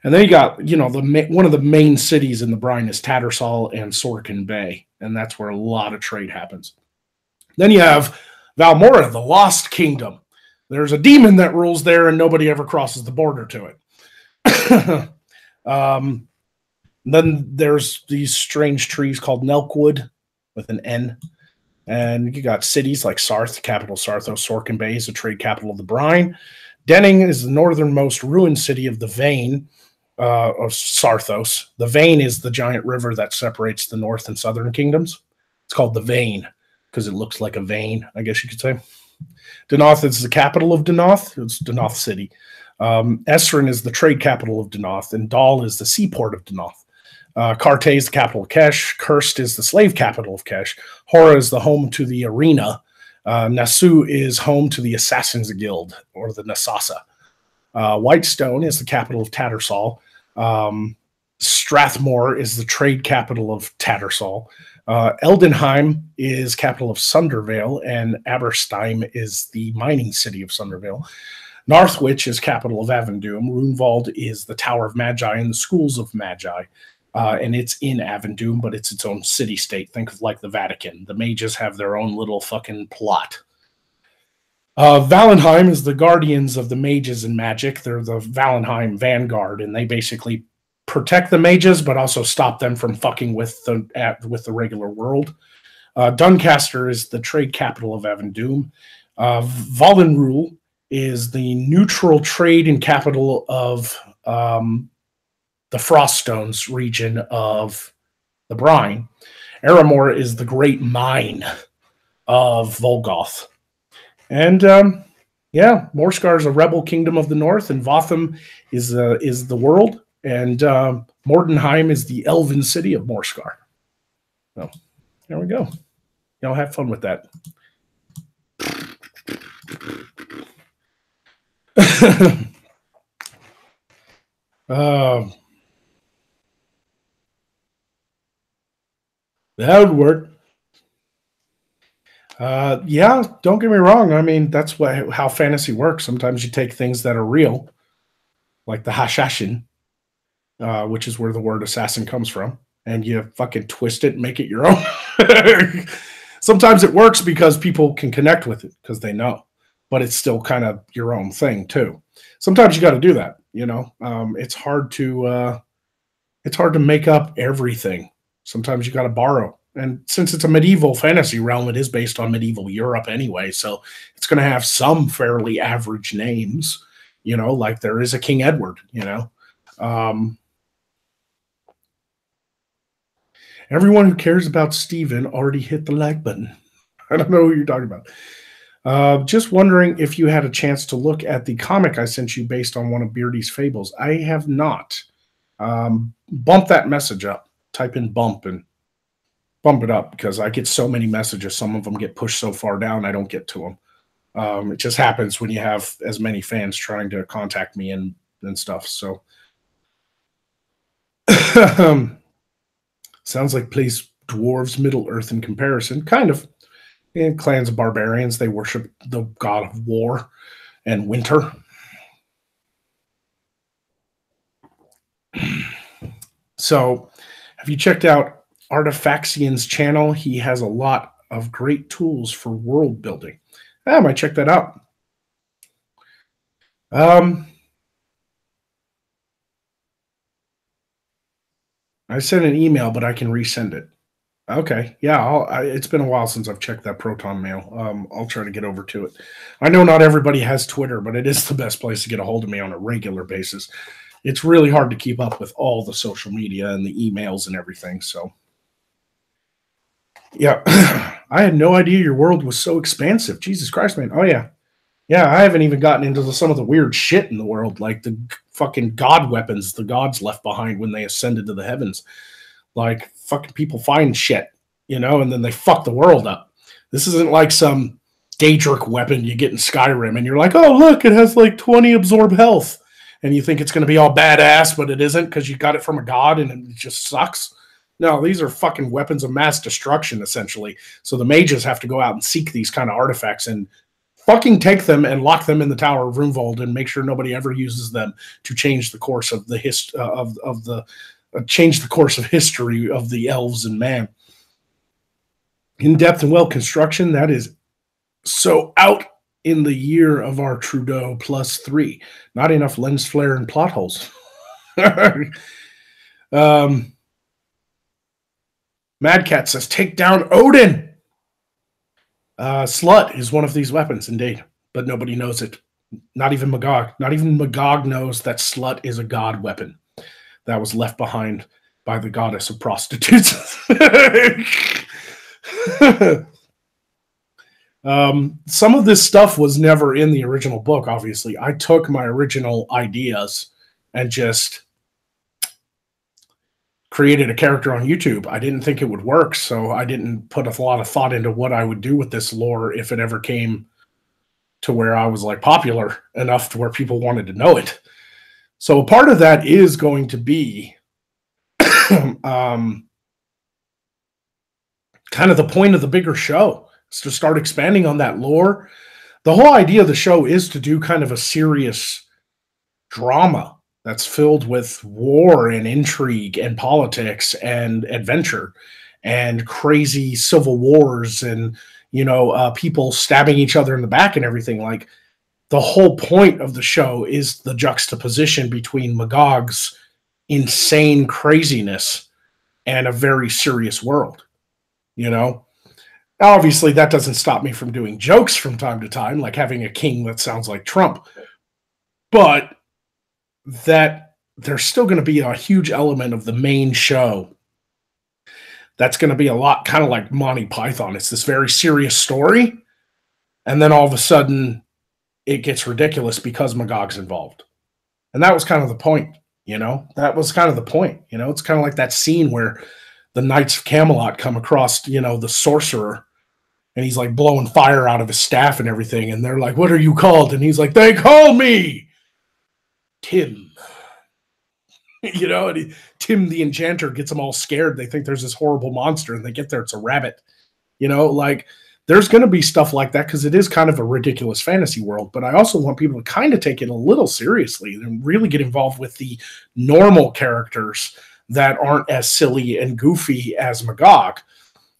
And then you got, one of the main cities in the Brine is Tattersall and Sorkin Bay, and that's where a lot of trade happens. Then you have Valmora, the Lost Kingdom. There's a demon that rules there, and nobody ever crosses the border to it. Then there's these strange trees called Nelkwood with an N. And you got cities like Sarth, capital Sarthos. Sorkin Bay is the trade capital of the Brine. Denning is the northernmost ruined city of the Vein of Sarthos. The Vein is the giant river that separates the north and southern kingdoms. It's called the Vein because it looks like a vein, I guess you could say. Denoth is the capital of Denoth. It's Denoth City. Esrin is the trade capital of Denoth, and Dal is the seaport of Denoth. Karte is the capital of Kesh. Kurst is the slave capital of Kesh. Hora is the home to the arena. Nasu is home to the Assassins Guild, or the Nasasa. Whitestone is the capital of Tattersall. Strathmore is the trade capital of Tattersall. Eldenheim is capital of Sundervale, and Aberstein is the mining city of Sundervale. Northwich is capital of Avendoom. Runewald is the Tower of Magi and the Schools of Magi. And it's in Avendoom, but it's its own city-state. Think of like the Vatican. The mages have their own little fucking plot. Valenheim is the guardians of the mages and magic. They're the Valenheim Vanguard, and they basically protect the mages, but also stop them from fucking with the regular world. Doncaster is the trade capital of Avendoom. Valenrule is the neutral trade and capital of the Froststones region of the Brine. Aramor is the great mine of Volgoth. And yeah, Morskar is a rebel kingdom of the north, and Votham is the world, and Mordenheim is the elven city of Morskar. So there we go. Y'all have fun with that. That would work. Yeah, don't get me wrong. I mean, that's how fantasy works. Sometimes you take things that are real, like the Hashashin, which is where the word assassin comes from, and you fucking twist it and make it your own. Sometimes it works because people can connect with it because they know, but it's still kind of your own thing too. Sometimes you got to do that. You know, it's hard to make up everything. Sometimes you got to borrow. And since it's a medieval fantasy realm, it is based on medieval Europe anyway. So it's going to have some fairly average names, you know, like there is a King Edward, you know. Everyone who cares about Steven already hit the like button. I don't know who you're talking about. Just wondering if you had a chance to look at the comic I sent you based on one of Beardy's fables. I have not. Bump that message up. Type in bump and bump it up because I get so many messages. Some of them get pushed so far down I don't get to them. It just happens when you have as many fans trying to contact me and stuff. So sounds like plays dwarves Middle Earth in comparison. Kind of. In clans of barbarians, they worship the god of war and winter. So have you checked out Artifaxian's channel? He has a lot of great tools for world building. I might check that out. I sent an email, but I can resend it. Okay, yeah, it's been a while since I've checked that Proton mail. I'll try to get over to it. I know not everybody has Twitter, but it is the best place to get a hold of me on a regular basis. It's really hard to keep up with all the social media and the emails and everything. So, yeah, I had no idea your world was so expansive. Jesus Christ, man. Oh, yeah. Yeah, I haven't even gotten into some of the weird shit in the world, like the fucking god weapons the gods left behind when they ascended to the heavens. Like, fucking people find shit, you know, and then they fuck the world up. This isn't like some Daedric weapon you get in Skyrim, and you're like, oh, look, it has like 20 absorb health. And you think it's going to be all badass, but it isn't because you got it from a god and it just sucks. No, these are fucking weapons of mass destruction, essentially. So the mages have to go out and seek these kind of artifacts and fucking take them and lock them in the Tower of Runevold and make sure nobody ever uses them to change the course of the change the course of history of the elves and man. In depth and well construction, that is so out in the year of our Trudeau +3. Not enough lens flare and plot holes. Mad Cat says, take down Odin. Slut is one of these weapons, indeed, but nobody knows it. Not even Magog. Not even Magog knows that slut is a god weapon that was left behind by the goddess of prostitutes. Some of this stuff was never in the original book, obviously. I took my original ideas and just created a character on YouTube. I didn't think it would work, so I didn't put a lot of thought into what I would do with this lore if it ever came to where I was like popular enough to where people wanted to know it. So a part of that is going to be kind of the point of the bigger show, is to start expanding on that lore. The whole idea of the show is to do kind of a serious drama that's filled with war and intrigue and politics and adventure and crazy civil wars and, you know, people stabbing each other in the back and everything. Like, the whole point of the show is the juxtaposition between Magog's insane craziness and a very serious world, you know? Obviously, that doesn't stop me from doing jokes from time to time, like having a king that sounds like Trump. But that there's still going to be a huge element of the main show that's going to be a lot kind of like Monty Python. It's this very serious story, And then all of a sudden it gets ridiculous because Magog's involved. And that was kind of the point, you know? That was kind of the point, you know? It's kind of like that scene where the Knights of Camelot come across, you know, the sorcerer, and he's like blowing fire out of his staff and everything. And they're like, "What are you called?" And he's like, "They call me Tim." You know, and Tim the Enchanter gets them all scared. They think there's this horrible monster, and they get there, it's a rabbit. You know, like there's going to be stuff like that because it is kind of a ridiculous fantasy world. But I also want people to kind of take it a little seriously and really get involved with the normal characters that aren't as silly and goofy as Magog.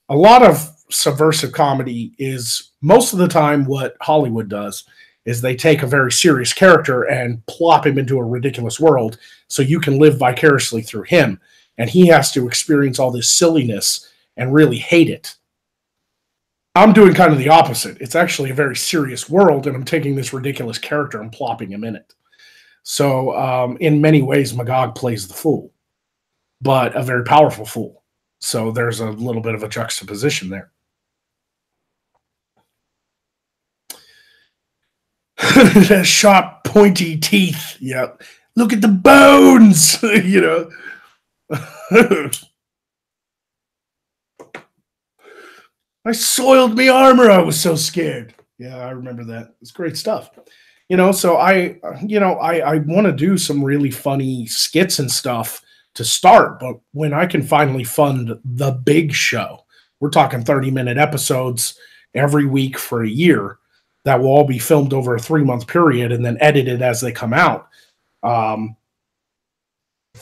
A lot of subversive comedy is most of the time what Hollywood does is they take a very serious character and plop him into a ridiculous world so you can live vicariously through him. And he has to experience all this silliness and really hate it. I'm doing kind of the opposite. It's actually a very serious world, and I'm taking this ridiculous character and plopping him in it. So in many ways, Magog plays the fool, but a very powerful fool. So there's a little bit of a juxtaposition there. Sharp, pointy teeth. Yeah. Look at the bones, you know. I soiled my armor. I was so scared. Yeah, I remember that. It's great stuff. You know, so I want to do some really funny skits and stuff to start, but when I can finally fund the big show, we're talking 30-minute episodes every week for a year that will all be filmed over a 3-month period and then edited as they come out.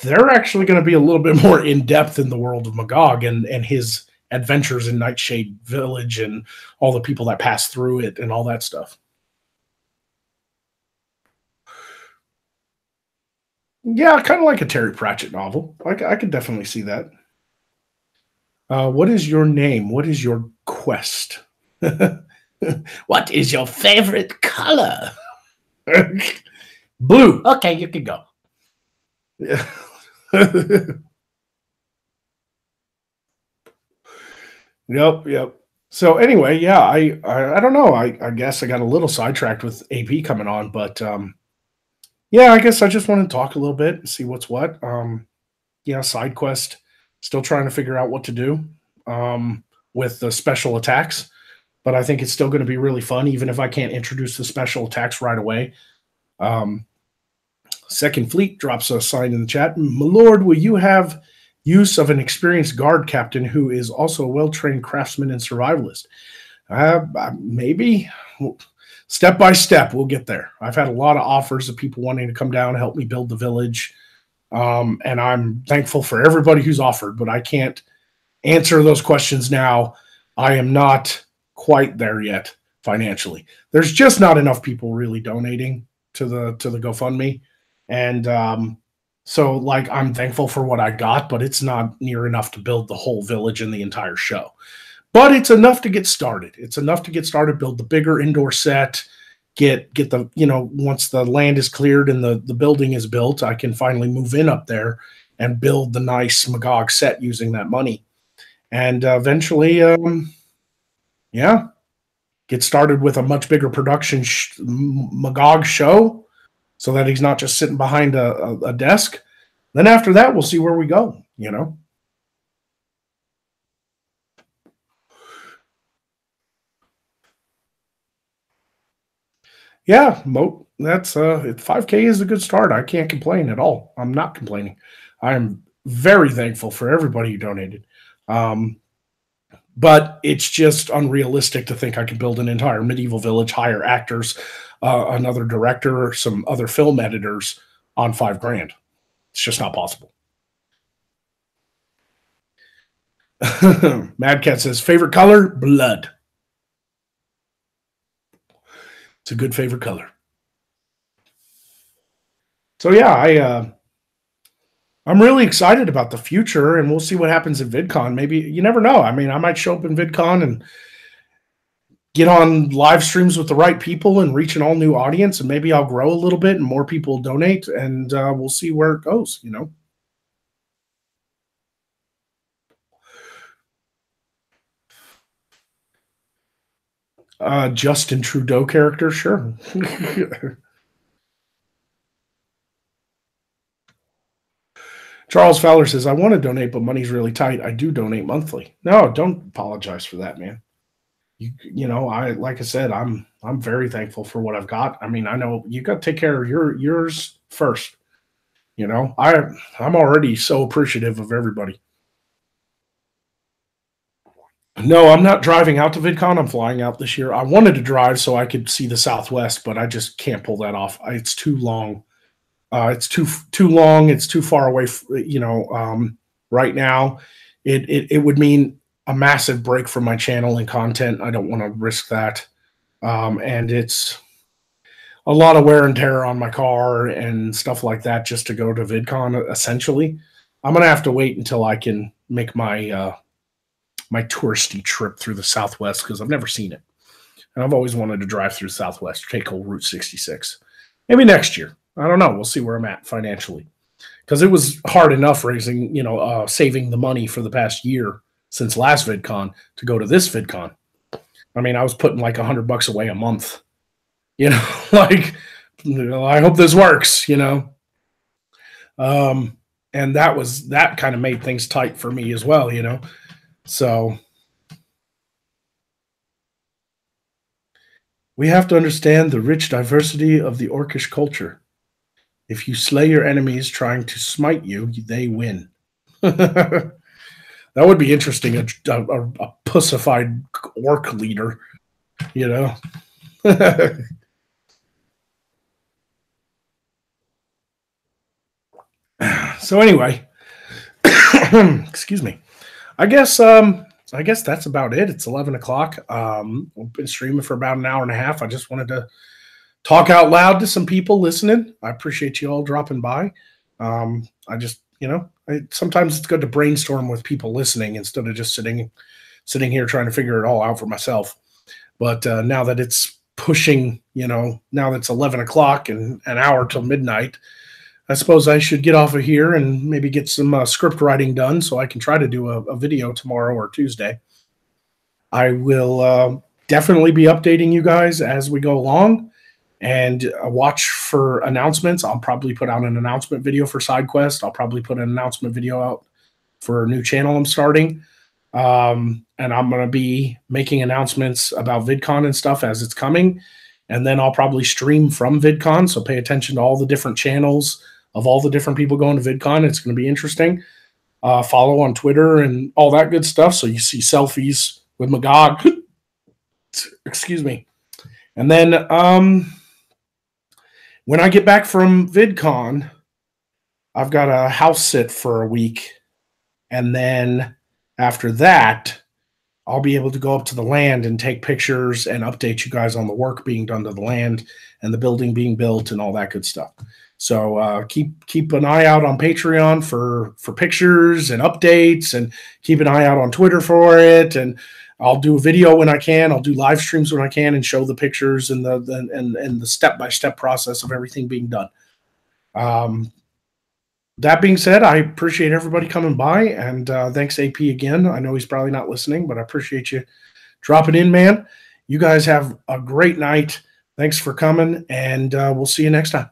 They're actually going to be a little bit more in-depth in the world of Magog and his adventures in Nightshade Village and all the people that pass through it and all that stuff. Yeah, kind of like a Terry Pratchett novel. I could definitely see that. What is your name? What is your quest? What is your favorite color? Blue. Okay, you can go. Yeah. Yep. So anyway, yeah, I don't know. I guess I got a little sidetracked with AP coming on, but yeah, I guess I just want to talk a little bit and see what's what. Yeah, Sidequest, still trying to figure out what to do with the special attacks, but I think it's still going to be really fun, even if I can't introduce the special attacks right away. Second Fleet drops a sign in the chat. My lord, will you have use of an experienced guard captain who is also a well-trained craftsman and survivalist? Maybe. Step by step, we'll get there. I've had a lot of offers of people wanting to come down and help me build the village. And I'm thankful for everybody who's offered, but I can't answer those questions now. I am not quite there yet financially. There's just not enough people really donating to the GoFundMe. And so like I'm thankful for what I got, but it's not near enough to build the whole village and the entire show. But it's enough to get started. It's enough to get started, build the bigger indoor set, get the, you know, once the land is cleared and the building is built, I can finally move in up there and build the nice Magog set using that money. And eventually, yeah, get started with a much bigger production Magog show so that he's not just sitting behind a desk. Then after that, we'll see where we go, you know? Yeah, that's 5K is a good start. I can't complain at all. I'm not complaining. I'm very thankful for everybody who donated. But it's just unrealistic to think I can build an entire medieval village, hire actors, another director, some other film editors on $5,000. It's just not possible. Mad Cat says, favorite color? Blood. It's a good favorite color. So yeah, I'm really excited about the future, and we'll see what happens at VidCon. Maybe, you never know. I mean, I might show up in VidCon and get on live streams with the right people and reach an all new audience, and maybe I'll grow a little bit and more people donate, and we'll see where it goes, you know. Justin Trudeau character, sure. Charles Fowler says, I want to donate, but money's really tight. I do donate monthly. No, don't apologize for that, man. You know, like I said, I'm very thankful for what I've got. I mean, I know you got to take care of yours first. You know, I'm already so appreciative of everybody. No, I'm not driving out to VidCon. I'm flying out this year. I wanted to drive so I could see the Southwest, but I just can't pull that off. It's too long. It's too long. It's too far away. You know, right now, it would mean a massive break from my channel and content. I don't want to risk that, and it's a lot of wear and tear on my car and stuff like that just to go to VidCon. Essentially, I'm gonna have to wait until I can make my my touristy trip through the Southwest because I've never seen it, and I've always wanted to drive through Southwest, take whole Route 66. Maybe next year. I don't know. We'll see where I'm at financially, because it was hard enough raising, you know, saving the money for the past year since last VidCon to go to this VidCon. I mean, I was putting like $100 away a month, you know, like, you know, I hope this works, you know. And that kind of made things tight for me as well, you know. So we have to understand the rich diversity of the Orcish culture. If you slay your enemies trying to smite you, they win. That would be interesting, a pussified orc leader, you know? So anyway, excuse me. I guess that's about it. It's 11 o'clock. We've been streaming for about an hour and a half. I just wanted to talk out loud to some people listening. I appreciate you all dropping by. I just, you know, sometimes it's good to brainstorm with people listening instead of just sitting here trying to figure it all out for myself. But now that it's pushing, you know, now that it's 11 o'clock and an hour till midnight, I suppose I should get off of here and maybe get some script writing done so I can try to do a video tomorrow or Tuesday. I will definitely be updating you guys as we go along, and watch for announcements. I'll probably put out an announcement video for Sidequest. I'll probably put an announcement video out for a new channel I'm starting. And I'm going to be making announcements about VidCon and stuff as it's coming. And then I'll probably stream from VidCon. So pay attention to all the different channels of all the different people going to VidCon. It's going to be interesting. Follow on Twitter and all that good stuff. So you see selfies with Magog. Excuse me. And then when I get back from VidCon, I've got a house sit for a week. And then after that, I'll be able to go up to the land and take pictures and update you guys on the work being done to the land and the building being built and all that good stuff. So keep an eye out on Patreon for pictures and updates, and keep an eye out on Twitter for it. And I'll do a video when I can. I'll do live streams when I can and show the pictures and the step-by-step process of everything being done. That being said, I appreciate everybody coming by, and thanks AP again. I know he's probably not listening, but I appreciate you dropping in, man. You guys have a great night. Thanks for coming, and we'll see you next time.